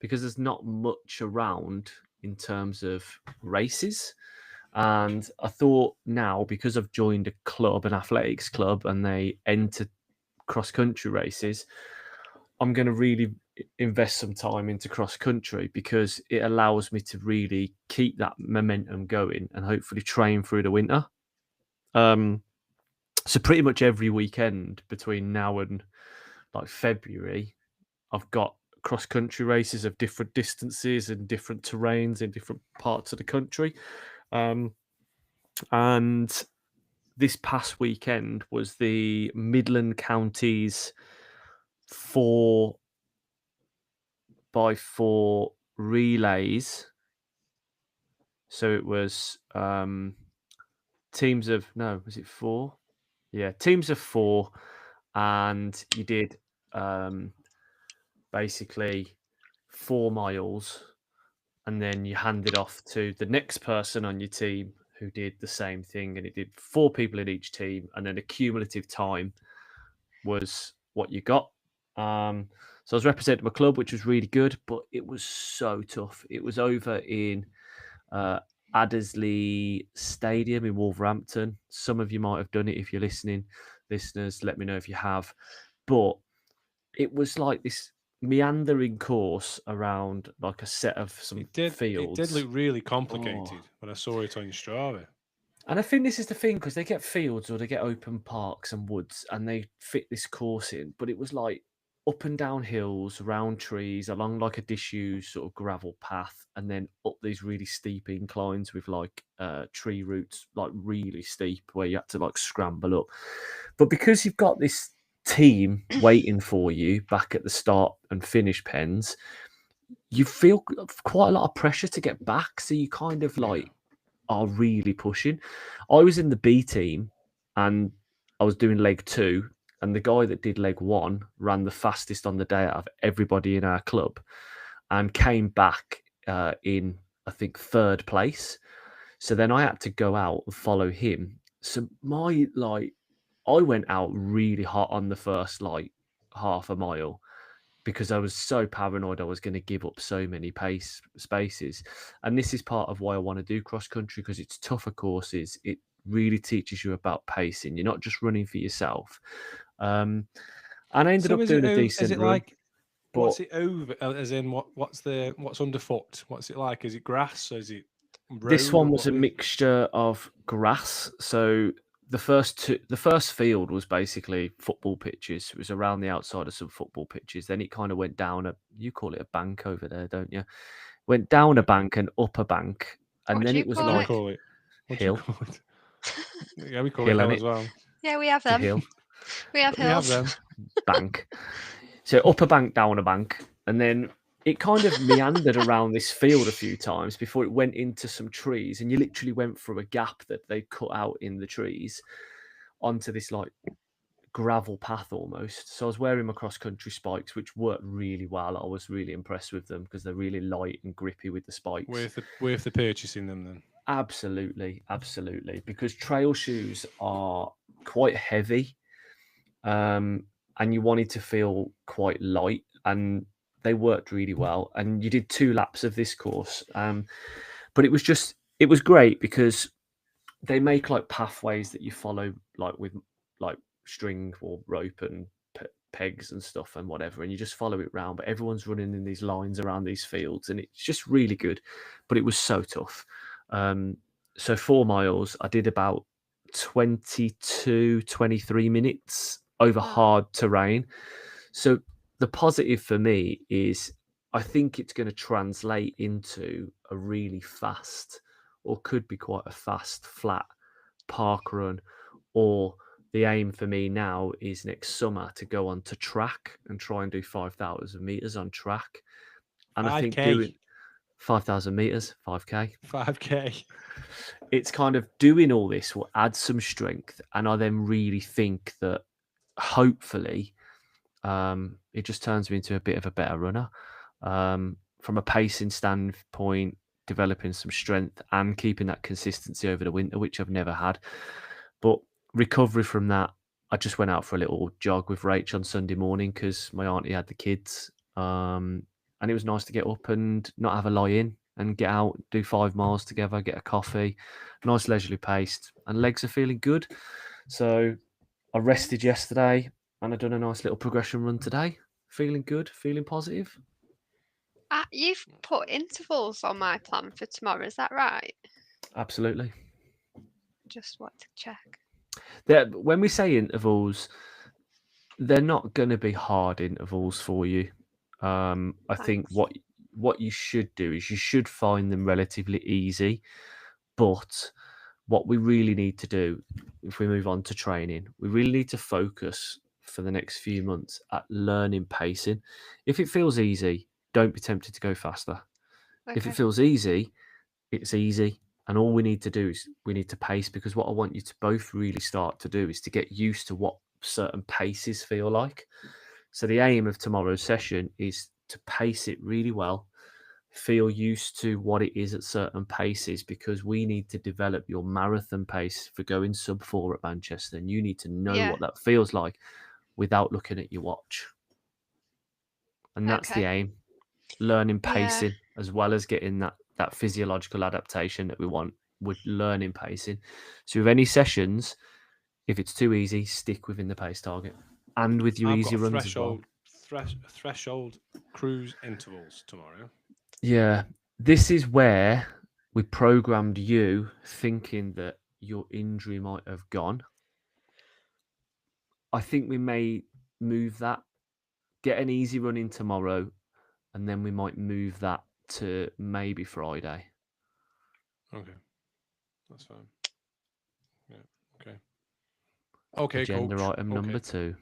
S3: because there's not much around in terms of races. And I thought now, because I've joined a club, an athletics club, and they enter cross-country races, I'm going to really invest some time into cross-country because it allows me to really keep that momentum going and hopefully train through the winter. So pretty much every weekend between now and like February, I've got cross-country races of different distances and different terrains in different parts of the country. And this past weekend was the Midland Counties 4x4 relays. So it was teams of, no, was it 4? Yeah, teams of 4. And you did basically 4 miles. And then you handed off to the next person on your team who did the same thing. And it did 4 people in each team. And then the cumulative time was what you got. So I was representing my club, which was really good, but it was so tough. It was over in Addersley Stadium in Wolverhampton. Some of you might have done it if you're listening. Listeners, let me know if you have. But it was like this meandering course around like a set of some fields.
S2: It did look really complicated when I saw it on your Strava.
S3: And I think this is the thing, because they get fields or they get open parks and woods and they fit this course in. But it was like up and down hills, around trees, along like a disused sort of gravel path, and then up these really steep inclines with like tree roots, like really steep, where you had to like scramble up. But because you've got this team waiting for you back at the start and finish pens, you feel quite a lot of pressure to get back. So you kind of like are really pushing. I was in the B team and I was doing leg 2, and the guy that did leg 1 ran the fastest on the day out of everybody in our club and came back in, I think, 3rd place. So then I had to go out and follow him. So I went out really hot on the first like half a mile because I was so paranoid I was going to give up so many spaces. And this is part of why I want to do cross country, because it's tougher courses. It really teaches you about pacing. You're not just running for yourself. And I ended up doing a decent
S2: Is it
S3: run.
S2: like, what's it over? As in, what's underfoot? What's it like? Is it grass? Is it road?
S3: This one was a mixture of grass. So the first field was basically football pitches. It was around the outside of some football pitches. Then it kind of went down you call it a bank over there, don't you? Went down a bank and up a bank. And then it was like hill.
S2: Yeah, we call it hill as well.
S4: Yeah, we have them.
S3: Hill.
S4: We have hills.
S2: We have them.
S3: Bank. So up a bank, down a bank. And then it kind of meandered around this field a few times before it went into some trees, and you literally went through a gap that they cut out in the trees onto this like gravel path almost. So I was wearing my cross-country spikes, which worked really well. I was really impressed with them because they're really light and grippy with the spikes.
S2: Worth the purchasing them then?
S3: Absolutely, because trail shoes are quite heavy, and you wanted to feel quite light, and they worked really well. And you did 2 laps of this course, but it was great because they make like pathways that you follow, like with like string or rope and pegs and stuff and whatever, and you just follow it round. But everyone's running in these lines around these fields, and it's just really good. But it was so tough. So 4 miles, I did about 22, 23 minutes over hard terrain. So the positive for me is I think it's going to translate into a really fast, or could be quite a fast, flat park run. Or the aim for me now is next summer to go on to track and try and do 5,000 meters on track. And I think doing 5,000 meters, 5K.
S2: 5K.
S3: It's kind of doing all this will add some strength. And I then really think that hopefully it just turns me into a bit of a better runner. From a pacing standpoint, developing some strength and keeping that consistency over the winter, which I've never had. But recovery from that, I just went out for a little jog with Rach on Sunday morning because my auntie had the kids. And it was nice to get up and not have a lie in and get out, do 5 miles together, get a coffee, nice leisurely paced, and legs are feeling good. So I rested yesterday and I've done a nice little progression run today. Feeling good, feeling positive.
S4: You've put intervals on my plan for tomorrow, is that right?
S3: Absolutely.
S4: Just want to check.
S3: When we say intervals, they're not going to be hard intervals for you. I think what you should do is you should find them relatively easy. But what we really need to do, if we move on to training, we really need to focus for the next few months at learning pacing. If it feels easy, don't be tempted to go faster. If it feels easy, it's easy. And all we need to do is we need to pace, because what I want you to both really start to do is to get used to what certain paces feel like. So the aim of tomorrow's session is to pace it really well, feel used to what it is at certain paces, because we need to develop your marathon pace for going sub 4 at Manchester, and you need to know what that feels like without looking at your watch. And that's the aim. Learning pacing as well as getting that physiological adaptation that we want with learning pacing. So with any sessions, if it's too easy, stick within the pace target. And with your easy runs as well.
S2: Threshold cruise intervals tomorrow.
S3: Yeah. This is where we programmed you thinking that your injury might have gone. I think we may move that, get an easy run in tomorrow, and then we might move that to maybe Friday.
S2: Okay. That's fine. Yeah. Okay. Okay,
S3: Agenda
S2: coach.
S3: item number 2.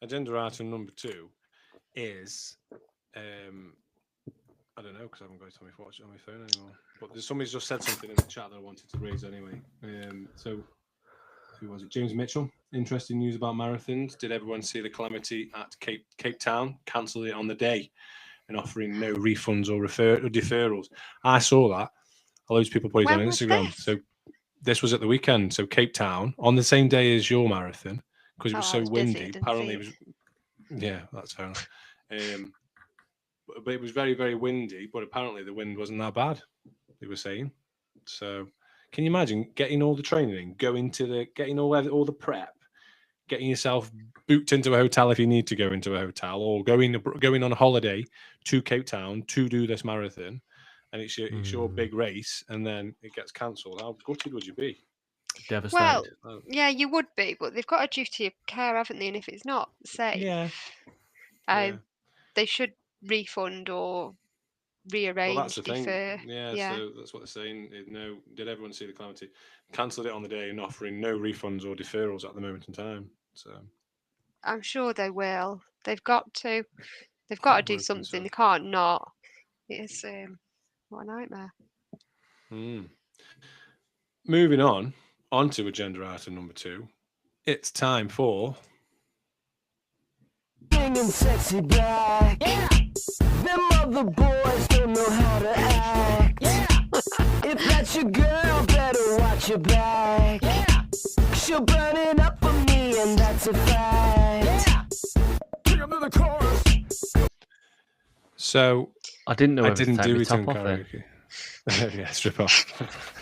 S2: Agenda item number 2 is, I don't know, because I haven't got it on my phone anymore. But somebody's just said something in the chat that I wanted to raise anyway. So, who was it? James Mitchell. Interesting news about marathons. Did everyone see the calamity at Cape Town? Cancelled it on the day and offering no refunds or deferrals. I saw that. A loads of people put it on Instagram. So this was at the weekend. So Cape Town on the same day as your marathon, because it was so windy. Apparently, it was. Yeah, that's fair enough. But it was very, very windy. But apparently, the wind wasn't that bad. They were saying. So, can you imagine getting all the training, getting all the prep, getting yourself booked into a hotel if you need to go into a hotel, or going on a holiday to Cape Town to do this marathon, and it's your big race, and then it gets cancelled? How gutted would you be?
S3: Devastated.
S4: Well, yeah, you would be, but they've got a duty of care, haven't they? And if it's not safe, they should refund or rearrange.
S2: Well, that's the
S4: defer.
S2: thing. Yeah, so that's what they're saying. No, did everyone see the calamity? Cancelled it on the day and offering no refunds or deferrals at the moment in time. So
S4: I'm sure they will. They've got to. They've got to do something. So. They can't not. It's what a nightmare.
S2: Moving on to agenda item number 2 it's time for.
S5: Bringing sexy back. Yeah. Them other boys don't know how to act. Yeah. If that's your girl, better watch your back. Yeah. She'll burn it up for me, and that's a fact. Yeah. Bring up to the chorus.
S2: So
S3: I didn't know.
S2: I didn't do it on karaoke. Yeah, strip off.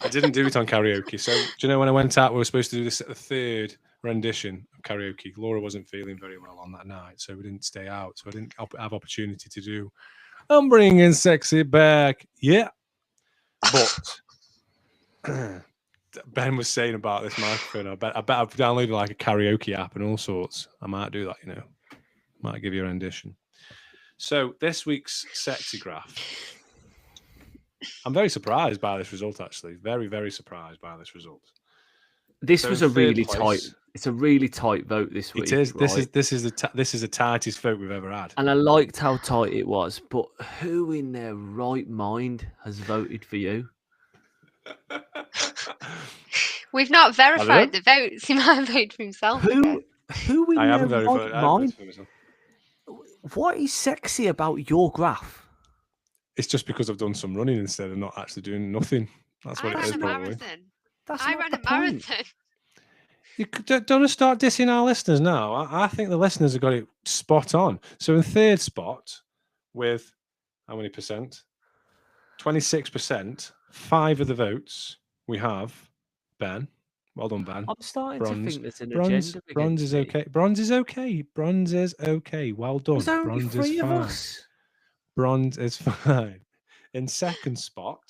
S2: I didn't do it on karaoke. So do you know when I went out, we were supposed to do this at the third rendition of karaoke. Laura wasn't feeling very well on that night, so we didn't stay out. So I didn't have opportunity to do. I'm bringing sexy back, yeah. But Ben was saying about this microphone. I bet I've downloaded like a karaoke app and all sorts. I might do that, you know. Might give you a rendition. So this week's sexy graph. I'm very surprised by this result, actually. Very, very surprised by this result.
S3: This
S2: So
S3: was
S2: in
S3: a really
S2: third place-
S3: tight. It's a really tight vote this week.
S2: It is.
S3: Right?
S2: This is the tightest vote we've ever had.
S3: And I liked how tight it was, but who in their right mind has voted for you?
S4: We've not verified the votes. He might have voted for himself.
S3: Who in
S2: I haven't
S3: their
S2: verified.
S3: right
S2: I haven't
S3: mind?
S2: voted for myself.
S3: What is sexy about your graph?
S2: It's just because I've done some running instead of not actually doing nothing. That's what
S4: I
S2: it is,
S4: ran a
S2: probably.
S4: marathon.
S3: That's
S4: I
S3: not
S4: ran
S3: the
S4: a
S3: point.
S4: marathon.
S2: You don't want to start dissing our listeners now. I think the listeners have got it spot on. So in third spot, with how many percent? 26%. 5 of the votes we have Ben. Well done, Ben.
S3: I'm starting to think there's an
S2: Bronze,
S3: agenda.
S2: bronze is okay. Bronze is okay. Bronze is okay. Well done.
S3: There's only
S2: Bronze
S3: 3
S2: is
S3: of
S2: fine.
S3: us.
S2: Bronze is fine. In second spot,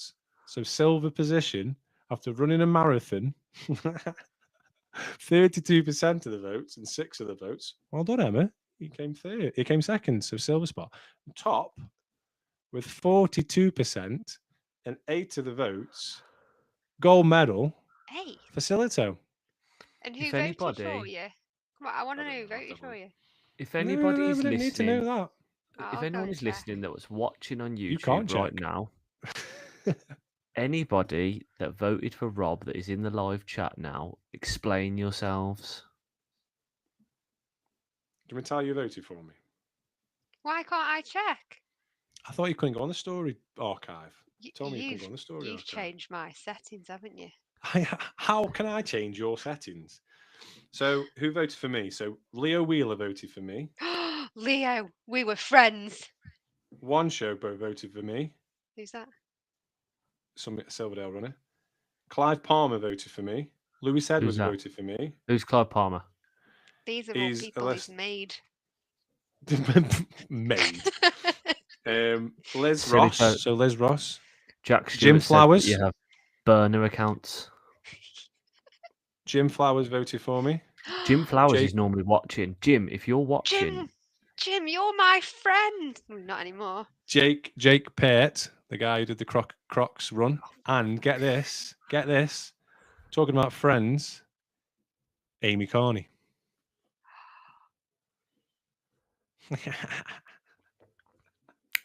S2: so silver position, after running a marathon, 32% of the votes and 6 of the votes. Well done, Emma. He came third. He came second, so silver spot. Top with 42% and 8 of the votes. Gold medal
S4: Hey,
S2: for Silito.
S4: and who
S3: If
S4: voted for
S3: anybody-
S4: you? Come on, I want to
S2: I
S4: know
S2: don't
S4: who
S2: know,
S4: voted for you.
S3: If
S2: No,
S3: anybody is
S2: we don't need to
S3: listening,
S2: know
S4: Oh,
S3: if
S4: I'll
S3: anyone
S4: go
S3: is
S4: check.
S3: listening that was watching on
S2: You can't
S3: YouTube right
S2: check.
S3: now,
S2: that.
S3: anybody that voted for Rob that is in the live chat now, explain yourselves.
S2: Do you want me to tell you who voted for me?
S4: Why can't I check?
S2: I thought you couldn't go on the story archive.
S4: Y-
S2: Told me you couldn't
S4: you've
S2: go on the story
S4: you've
S2: archive.
S4: changed my settings, haven't you?
S2: How can I change your settings? So who voted for me? So Leo Wheeler voted for me.
S4: Leo, we were friends.
S2: One Showboat voted for me.
S4: Who's that?
S2: Some Silverdale runner. Clive Palmer voted for me. Lewis Edwards
S3: that?
S2: voted for me.
S3: Who's Clive Palmer?
S4: These are
S2: He's
S4: all
S2: a
S4: people
S2: less-
S4: he's made.
S2: Made. Liz
S3: Silly
S2: Ross.
S3: folk.
S2: So Liz Ross.
S3: Jack
S2: Jim
S3: Stewart said that
S2: Flowers.
S3: you have burner accounts.
S2: Jim Flowers voted for me.
S3: Jim Flowers
S2: Jake-
S3: is normally watching. Jim, if you're watching,
S4: Jim, you're my friend. Not anymore.
S2: Jake Pate, the guy who did the Crocs run. And get this. Talking about friends, Amy Carney.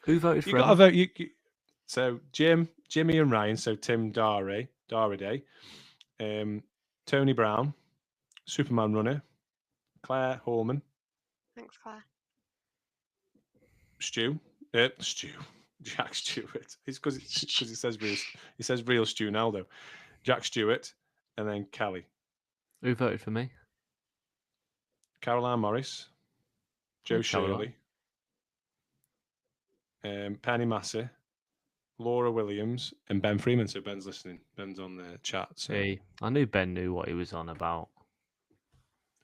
S3: who voted for
S2: You got to
S3: him?
S2: vote. So Jimmy and Ryan. So Tim Darday, Tony Brown, Superman runner, Claire Holman,
S4: Thanks, Claire.
S2: Jack Stewart. It's because it says real Stu Naldo. Jack Stewart, and then Kelly,
S3: Who voted for me?
S2: Caroline Morris, Joe
S3: Caroline.
S2: Shirley, Penny Massey, Laura Williams, and Ben Freeman. So Ben's listening. Ben's on the chat. So,
S3: See, I knew Ben knew what he was on about.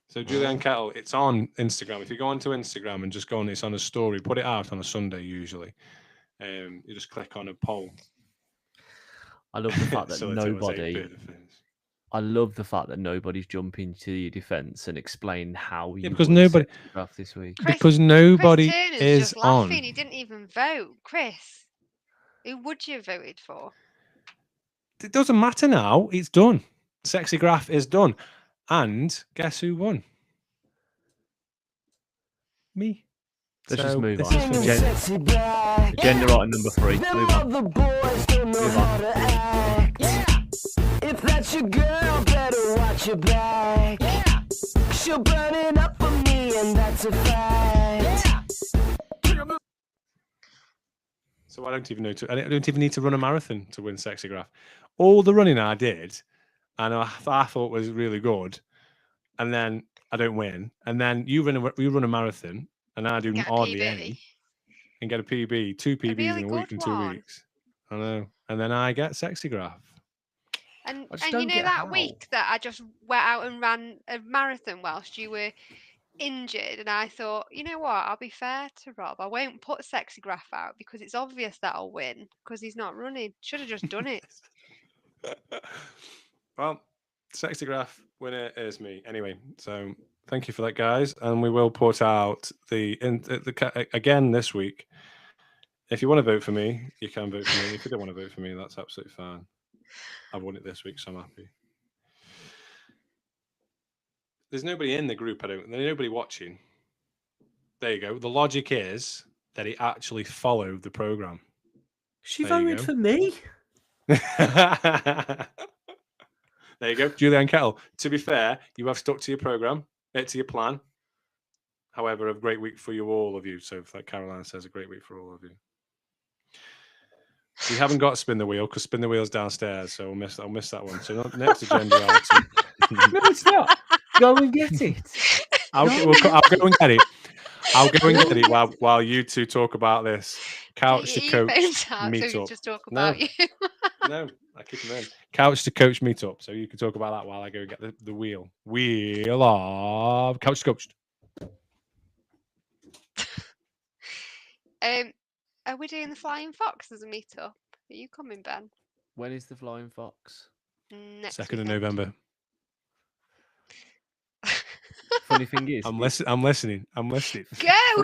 S2: so Julianne Kettle, it's on Instagram. If you go onto Instagram and just go on, it's on a story. Put it out on a Sunday usually. You just click on a poll.
S3: I love the fact that
S2: So it's always
S3: nobody.
S2: 8 bit of things.
S3: I love the fact that nobody's jumping to your defence and explain how you.
S2: because
S3: won the
S2: nobody-
S3: sexy graph this week.
S2: Because nobody
S4: Chris Turner's
S2: is
S4: just laughing.
S2: on.
S4: He didn't even vote. Chris, who would you have voted for?
S2: It doesn't matter now. It's done. Sexy graph is done. And guess who won? Me.
S3: Let's just move
S2: this
S3: on.
S2: is for
S5: Bringing
S2: Jen.
S5: sexy back.
S3: Agenda item number 3.
S5: Them
S3: Move on.
S5: other boys don't know
S3: Move on.
S5: how to act. Yeah. If that's your girl, better watch your back. Yeah. She'll burn it up for me, and that's a fact.
S2: So I don't even need to run a marathon to win Sexy Graph. All the running I did, and I thought was really good, and then I don't win, and then you run a marathon, and I do
S4: Get a
S2: hardly
S4: PB.
S2: any, and get a PB, 2 PBs
S4: really
S2: in a week
S4: good
S2: in 2
S4: one.
S2: weeks. I know, and then I get Sexy Graph.
S4: And
S3: I just
S4: you
S3: don't
S4: know
S3: get
S4: that
S3: how.
S4: week that I just went out and ran a marathon whilst you were injured, and I thought, you know what, I'll be fair to Rob. I won't put Sexy Graph out because it's obvious that I'll win because he's not running. Should have just done it.
S2: Well, Sexy Graph winner is me. Anyway, so thank you for that, guys, and we will put out the again this week. If you want to vote for me, you can vote for me. If you don't want to vote for me, that's absolutely fine. I've won it this week, so I'm happy. There's nobody in the group. There's nobody watching. There you go. The logic is that he actually followed the program.
S3: She
S2: There you
S3: voted
S2: go.
S3: for me.
S2: There you go, Julianne Kettle. To be fair, you have stuck to your program, to your plan. However, a great week for you, all of you. So, like Caroline says, a great week for all of you. We haven't got Spin the Wheel because Spin the Wheel's downstairs, so I'll miss that one. So next agenda item.
S3: No, it's not. Go and get it.
S2: I'll go and get it. I'll go and get it while you two talk about this. Couch to coach meet
S4: so
S2: up.
S4: just talk about you.
S2: No, I keep them in. Couch to coach meet up. So you can talk about that while I go and get the wheel. Wheel of couch to coach.
S4: Are we doing the Flying Fox as a meetup? Are you coming, Ben?
S3: When is the Flying Fox?
S4: Next
S2: 2nd of
S4: weekend.
S2: November.
S3: Funny thing is,
S2: I'm listening.
S4: Go
S3: Funny thing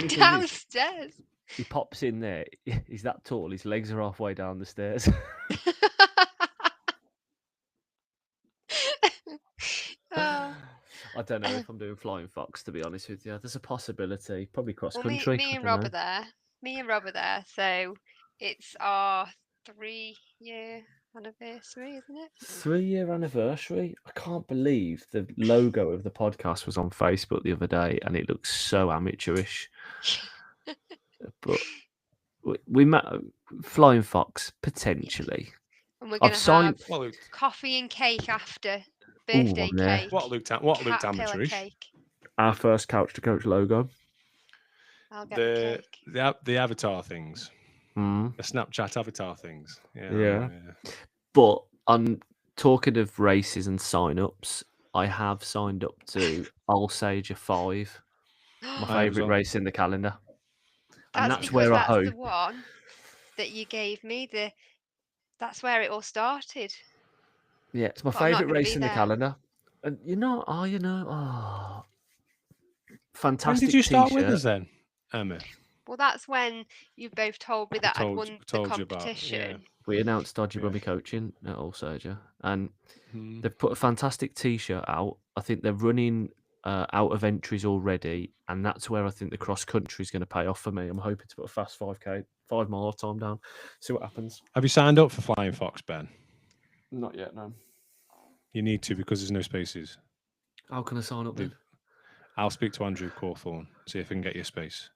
S3: is-
S4: downstairs.
S3: he pops in there. He's that tall. His legs are halfway down the stairs.
S4: Oh.
S3: I don't know if I'm doing Flying Fox, to be honest with you. There's a possibility. Probably cross
S4: Well,
S3: country.
S4: me and Rob are there. Me and Rob are there. So it's our 3-year anniversary, isn't it?
S3: 3-year anniversary. I can't believe the logo of the podcast was on Facebook the other day, and it looks so amateurish. But we met Flying Fox potentially.
S4: And we're going to have
S2: What
S4: coffee and cake after. Birthday cake.
S2: What looked
S4: Caterpillar
S2: amateurish?
S4: cake.
S3: Our first Couch to Coach logo.
S4: I'll get the cake.
S2: The avatar things.
S3: Mm.
S2: The Snapchat avatar things.
S3: Yeah. But on talking of races and sign-ups, I have signed up to Alsager 5, my favourite race in the calendar. And that's where I hope.
S4: That's the one that you gave me. That's where it all started.
S3: Yeah, it's my favourite race in the calendar. And fantastic.
S2: When did you start
S3: t-shirt.
S2: with us then, Emma?
S4: Well, that's when you both told me that I'd won the competition.
S3: We announced Dodgy Bummy coaching at Alsager, and they've put a fantastic t-shirt out. I think they're running out of entries already, and that's where I think the cross country is going to pay off for me. I'm hoping to put a fast 5K, 5 mile time down. See what happens.
S2: Have you signed up for Flying Fox, Ben?
S3: Not yet, no.
S2: You need to because there's no spaces.
S3: How can I sign up then?
S2: I'll speak to Andrew Cawthorne, see if I can get you a space.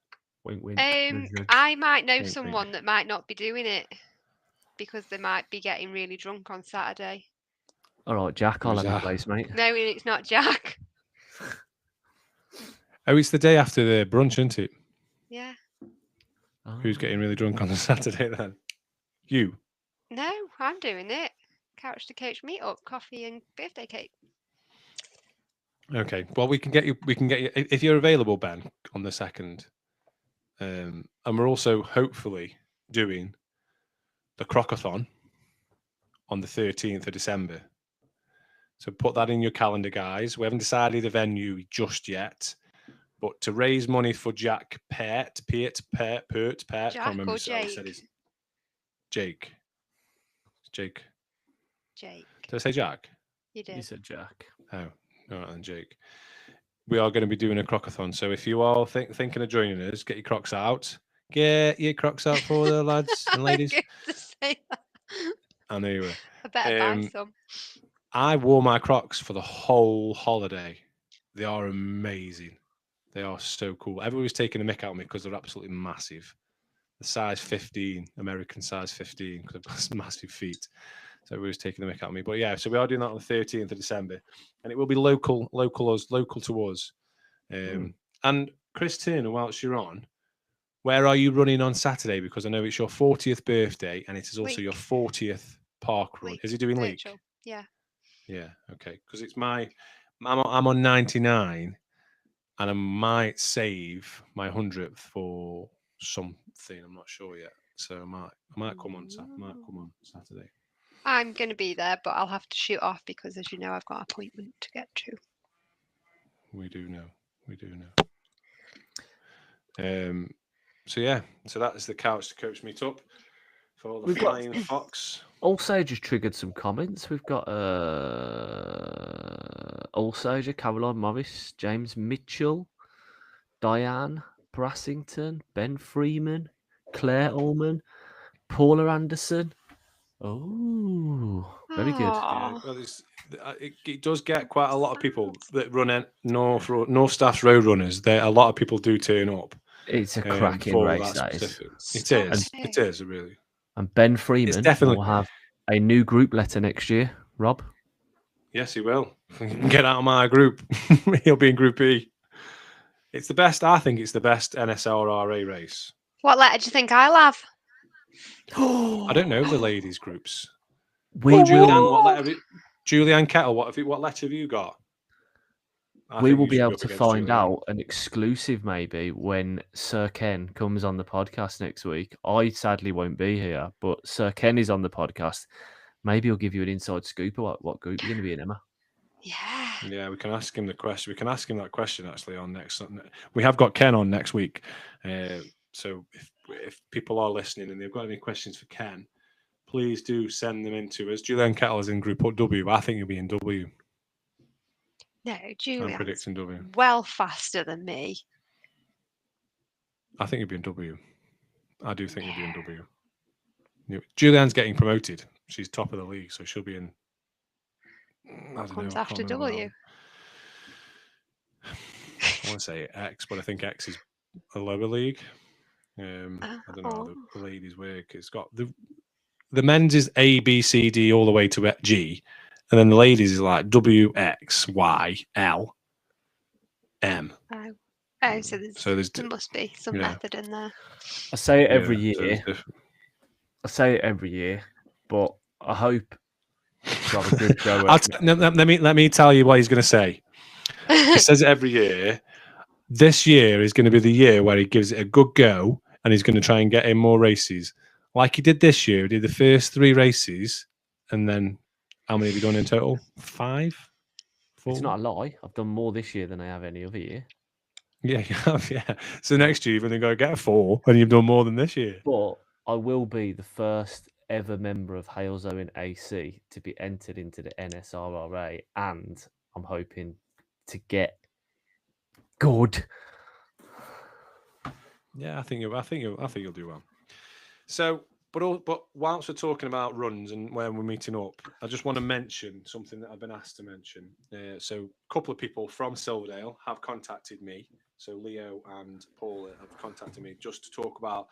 S3: Wink, wink.
S4: I might know someone that might not be doing it because they might be getting really drunk on Saturday.
S3: All right, Jack, I'll have a place, mate.
S4: No, it's not Jack.
S2: Oh, it's the day after the brunch, isn't it?
S4: Yeah.
S3: Oh.
S2: Who's getting really drunk on the Saturday then? You?
S4: No, I'm doing it. Couch to coach meetup, coffee and birthday cake.
S2: Okay. Well, we can get you if you're available, Ben, on the 2nd. And we're also hopefully doing the Crocathon on the 13th of December. So put that in your calendar, guys. We haven't decided the venue just yet, but to raise money for Jack Pert,
S4: Jack
S2: I can't remember
S4: or
S2: Jake.
S4: Jake?
S2: Said it's Jake. Jake.
S4: Jake.
S2: Did I say Jack?
S4: You did.
S3: You said Jack.
S2: Oh, all right then, Jake. We are going to be doing a Crocathon. So if you are thinking of joining us, get your Crocs out. Get your Crocs out for the lads and ladies.
S4: I was to say that.
S2: I know you were.
S4: I better buy some.
S2: I wore my Crocs for the whole holiday. They are amazing. They are so cool. Everybody's taking a mick out of me because they're absolutely massive. The size 15, American size 15, because I've got massive feet. So everybody's taking the mick out of me. But yeah, so we are doing that on the 13th of December. And it will be local to us. And Chris Turner, whilst you're on, where are you running on Saturday? Because I know it's your 40th birthday and it is also your 40th park run. Is he doing Leek?
S4: Yeah.
S2: Yeah, okay. Because it's I'm on 99 and I might save my 100th for something. I'm not sure yet. So I might come on Saturday.
S4: I'm going to be there, but I'll have to shoot off because, as you know, I've got an appointment to get to.
S2: We do know. So yeah, so that is the Couch to Coach meetup for the Flying Fox.
S3: Also, just triggered some comments. We've got also Caroline Morris, James Mitchell, Diane Brassington, Ben Freeman, Claire Ullman, Paula Anderson. Oh, very good.
S2: Yeah, well, it does get quite a lot of people that run North Staff's road runners. A lot of people do turn up.
S3: It's a cracking race, that is.
S2: It is, really.
S3: And Ben Freeman will have a new group letter next year, Rob.
S2: Yes, he will. Get out of my group. He'll be in Group E. It's the best. I think it's the best NSRRA race.
S4: What letter do you think I'll have?
S2: I don't know the ladies' groups. Julianne Kettle, what letter have you got?
S3: We will be able to find out an exclusive maybe when Sir Ken comes on the podcast next week. I sadly won't be here, but Sir Ken is on the podcast. Maybe he'll give you an inside scoop about what group you're going to be in, Emma.
S2: Yeah, we can ask him the question. We can ask him that question actually on next. We have got Ken on next week. So if people are listening and they've got any questions for Ken, please do send them in to us. Julianne Kettle is in Group W. I think you'll be in W.
S4: No, Julianne's
S2: I'm predicting W.
S4: well faster than me.
S2: I think you'll be in W. I do think you'll be in W. Julianne's getting promoted. She's top of the league, so she'll be in.
S4: What comes after W?
S2: I want to say X, but I think X is a lower league. I don't know how the ladies work. It's got the men's is A, B, C, D all the way to G. And then the ladies is like W, X, Y, L, M.
S4: So there must be some method in there.
S3: I say it every year. But I hope to have a good go.
S2: Let me tell you what he's going to say. He says it every year. This year is going to be the year where he gives it a good go and he's going to try and get in more races. Like he did this year. He did the first 3 races and then how many have you done in total? 5? 4?
S3: It's not a lie. I've done more this year than I have any other year.
S2: Yeah, you have, yeah. So next year you've only got to get 4 and you've done more than this year.
S3: But I will be the first ever member of Halesowen AC to be entered into the NSRRA, and I'm hoping to get good.
S2: Yeah, I think you'll do well. So, but whilst we're talking about runs and when we're meeting up, I just want to mention something that I've been asked to mention. So, a couple of people from Silverdale have contacted me. So, Leo and Paula have contacted me just to talk about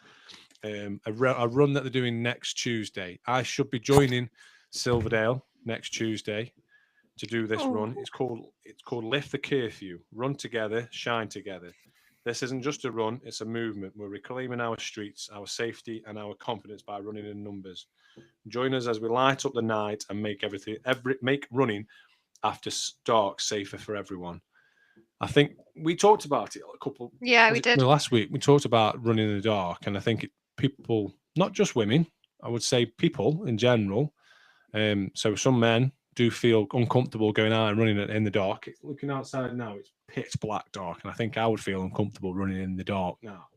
S2: a run that they're doing next Tuesday. I should be joining Silverdale next Tuesday to do this run. It's called Lift the Curfew. Run together, shine together. This isn't just a run, it's a movement. We're reclaiming our streets, our safety, and our confidence by running in numbers. Join us as we light up the night and make running after dark safer for everyone. I think we talked about it
S4: we did.
S2: Last week we talked about running in the dark, and I think people, not just women, I would say people in general. So some men do feel uncomfortable going out and running in the dark. Looking outside now, it's pitch black dark, and I think I would feel uncomfortable running in the dark now.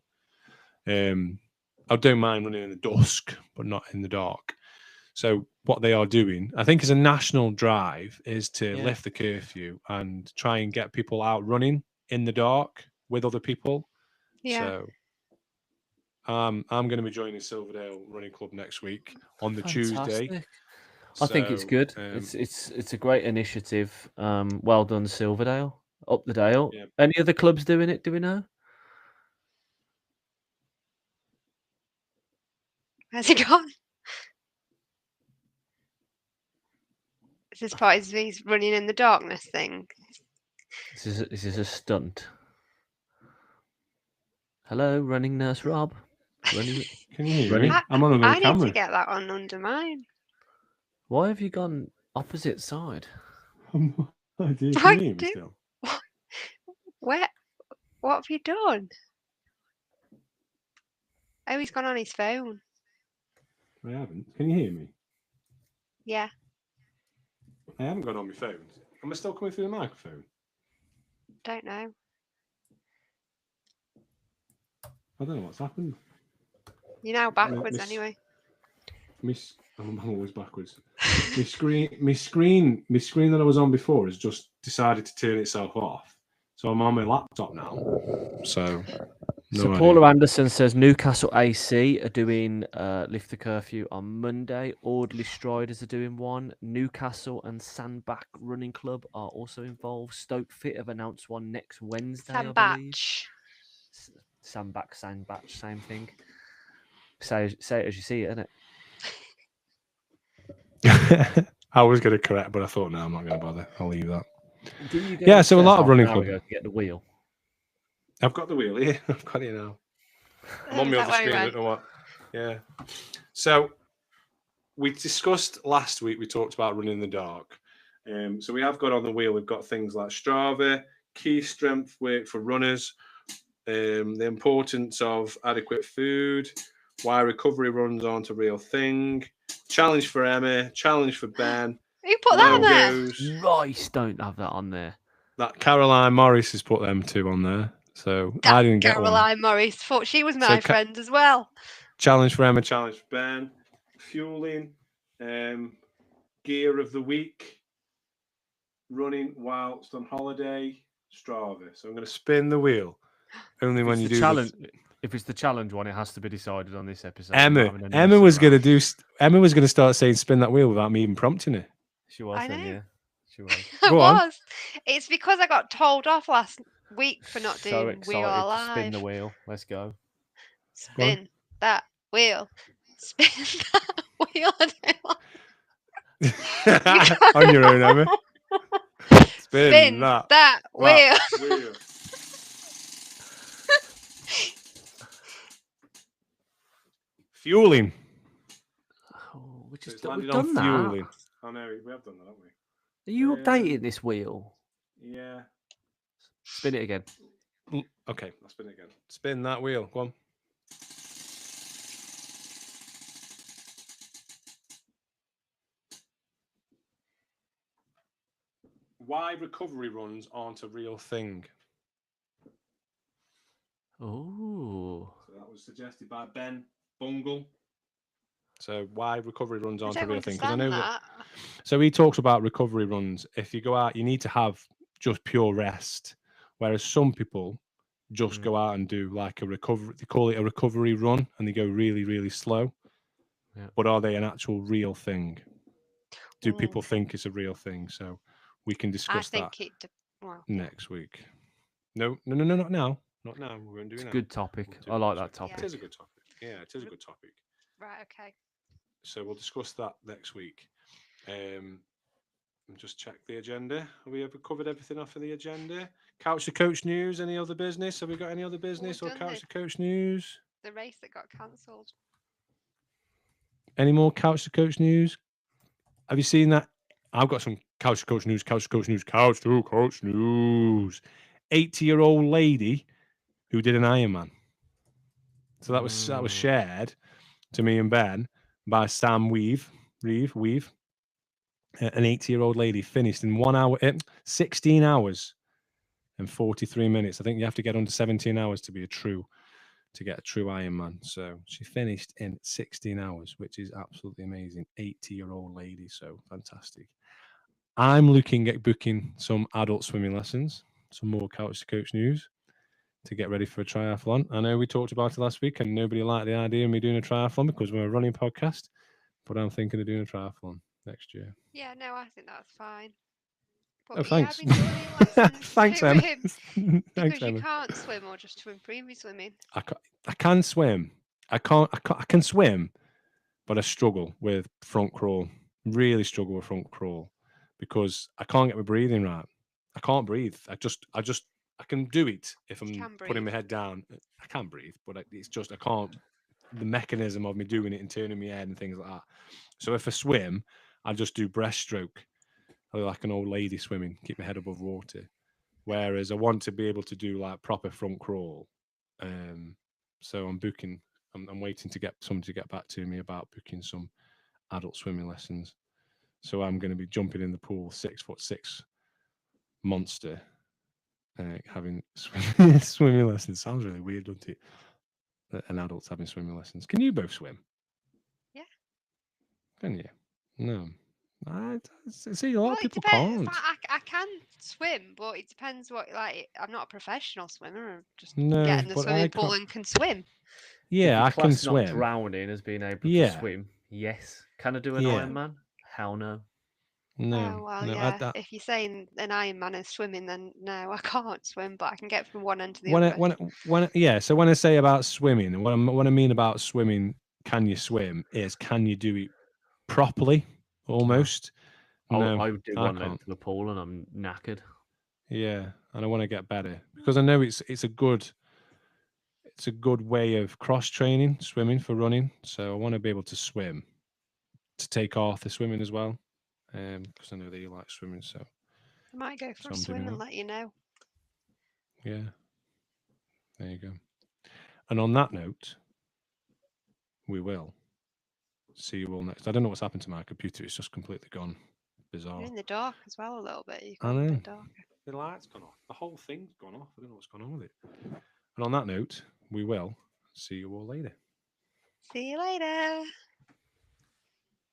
S2: I don't mind running in the dusk, but not in the dark. So what they are doing, I think, is a national drive, is to lift the curfew and try and get people out running in the dark with other people. Yeah. So I'm going to be joining Silverdale Running Club next week on the Tuesday.
S3: I think it's good. It's a great initiative. Well done, Silverdale. up the Dale.
S2: Yeah.
S3: Any other clubs doing it? Do we know?
S4: Has he gone? Is this part of his running in the darkness thing?
S3: This is a stunt. Hello, running nurse Rob. Running.
S2: Can you hear
S3: Running-
S2: me? I'm on
S4: I
S2: another
S4: need
S2: camera.
S4: to get that on under mine.
S3: Why have you gone opposite side?
S2: I do.
S4: I
S2: Can you hear me
S4: do.
S2: still?
S4: Where? What have you done? Oh, he's gone on his phone.
S2: I haven't. Can you hear me?
S4: Yeah.
S2: I haven't gone on my phone. Am I still coming through the microphone?
S4: Don't know.
S2: I don't know what's happened.
S4: You're now backwards
S2: miss-
S4: anyway.
S2: I'm always backwards. My screen that I was on before has just decided to turn itself off. So I'm on my laptop now. So
S3: Paula Anderson says Newcastle AC are doing Lift the Curfew on Monday. Audley Striders are doing one. Newcastle and Sandbach Running Club are also involved. Stoke Fit have announced one next Wednesday, I believe. Sandbach, same thing. Say it as you see it, innit?
S2: I was going to correct, but I thought, no, I'm not going to bother. I'll leave that.
S3: Didn't you go
S2: Yeah, so a lot of running
S3: club
S2: club.
S3: to get the wheel.
S2: I've got the wheel here. I've got it now. I'm on my other screen. I don't know what. Yeah. So we discussed last week. We talked about running in the dark. So we have got on the wheel. We've got things like Strava, key strength work for runners, the importance of adequate food, why recovery runs aren't a real thing, challenge for Emma, challenge for Ben.
S4: Who put that on there?
S3: Rice don't have that on there.
S2: That Caroline Morris has put them two on there. So I didn't get one.
S4: Caroline Morris thought she was my friend as well.
S2: Challenge for Emma, challenge for Ben, fueling, gear of the week, running whilst on holiday, Strava. So I'm going to spin the wheel. Only when you do
S3: challenge. If it's the challenge one, it has to be decided on this episode.
S2: Emma was going to start saying spin that wheel without me even prompting her.
S3: She was.
S4: I know.
S3: Yeah. She was.
S4: I was. It's because I got told off last week for not doing
S3: so excited
S4: We Are Live.
S3: To spin the wheel. Let's go.
S4: Spin that wheel. Spin that wheel.
S2: On your own, Emma. Spin
S4: that wheel.
S2: Fueling.
S3: Oh, we've
S2: done
S3: done
S2: fueling.
S3: That.
S2: I know, we have done that, haven't we?
S3: Are you updating this wheel?
S2: Yeah.
S3: Spin it again.
S2: Okay, I'll spin it again. Spin that wheel. Go on. Why recovery runs aren't a real thing.
S3: Oh.
S2: So that was suggested by Ben Bungle. So why recovery runs aren't a real thing? Because I know that. So he talks about recovery runs. If you go out, you need to have just pure rest. Whereas some people just go out and do like a recovery. They call it a recovery run, and they go really, really slow. Yeah. But are they an actual real thing? Do people think it's a real thing? So we can discuss that next week. No, not now. Not now. We won't do it.
S3: It's a good topic. I like that topic.
S2: It is a good topic. Yeah, it is a good topic.
S4: Right, okay.
S2: So we'll discuss that next week. Just check the agenda. Have we ever covered everything off of the agenda? Couch to Coach news. Any other business? Have we got any other business or Couch to Coach news?
S4: The race that got cancelled.
S2: Any more Couch to Coach news? Have you seen that? I've got some Couch to Coach news. Couch to Coach news. Couch to Coach news. 80-year-old lady who did an Ironman. So that was shared to me and Ben by Sam Reeve. An 80-year-old lady finished in 16 hours and 43 minutes. I think you have to get under 17 hours to get a true Ironman. So she finished in 16 hours, which is absolutely amazing. 80-year-old lady, so fantastic. I'm looking at booking some adult swimming lessons, some more Couch to Coach news to get ready for a triathlon. I know we talked about it last week and nobody liked the idea of me doing a triathlon because we're a running podcast, but I'm thinking of doing a triathlon next year.
S4: Yeah, no, I think that's fine. But
S2: Oh,
S4: will you
S2: thanks.
S4: having swimming lessons
S2: Thanks,
S4: to
S2: Emma.
S4: him
S2: Thanks,
S4: because you
S2: Emma.
S4: can't swim or just to improve your swimming?
S2: I can swim. I can swim, but I struggle with front crawl. Really struggle with front crawl because I can't get my breathing right. I can't breathe. I can do it if
S4: You
S2: I'm
S4: can
S2: putting
S4: breathe.
S2: my head down. I can breathe, but it's just I can't. The mechanism of me doing it and turning my head and things like that. So if I swim, I just do breaststroke, like an old lady swimming, keep my head above water. Whereas I want to be able to do like proper front crawl. So I'm booking. I'm waiting to get someone to get back to me about booking some adult swimming lessons. So I'm going to be jumping in the pool, 6'6" monster, having swimming lessons. Sounds really weird, doesn't it? An adult's having swimming lessons. Can you both swim?
S4: Yeah.
S2: Can you? No. I see a lot
S4: Well,
S2: of
S4: it
S2: people
S4: depends.
S2: can't.
S4: I can swim, but it depends what. Like, I'm not a professional swimmer. I'm just
S2: No,
S4: get in the
S2: but I
S4: swimming pool
S2: can't.
S4: and can swim.
S2: Yeah, I can
S3: Class not
S2: swim.
S3: drowning as being able to
S2: Yeah,
S3: swim. Yes. Can I do an
S2: yeah.
S3: Ironman? Hell no.
S2: No,
S4: Oh well,
S2: no.
S4: yeah. If you're saying an Ironman is swimming, then no, I can't swim, but I can get from one end to the
S2: when
S4: other.
S2: yeah. So when I say about swimming, what I mean about swimming, can you swim? Is can you do it properly? Almost. No,
S3: I would do
S2: I
S3: one leg
S2: can't.
S3: to the pool and I'm knackered.
S2: Yeah, and I want to get better because I know it's a good way of cross training swimming for running. So I want to be able to swim, to take Arthur swimming as well, because I know that you like swimming. So
S4: I might go for a
S2: I'm doing
S4: swim and
S2: that.
S4: let you know.
S2: Yeah, there you go. And on that note, we will see you all next. I don't know what's happened to my computer. It's just completely gone. Bizarre.
S4: You're in the dark as well a little bit. You've
S2: I
S4: gone a
S2: know.
S4: bit darker.
S2: The light's gone off. The whole thing's gone off. I don't know what's gone on with it. And on that note, we will see you all later.
S4: See you later.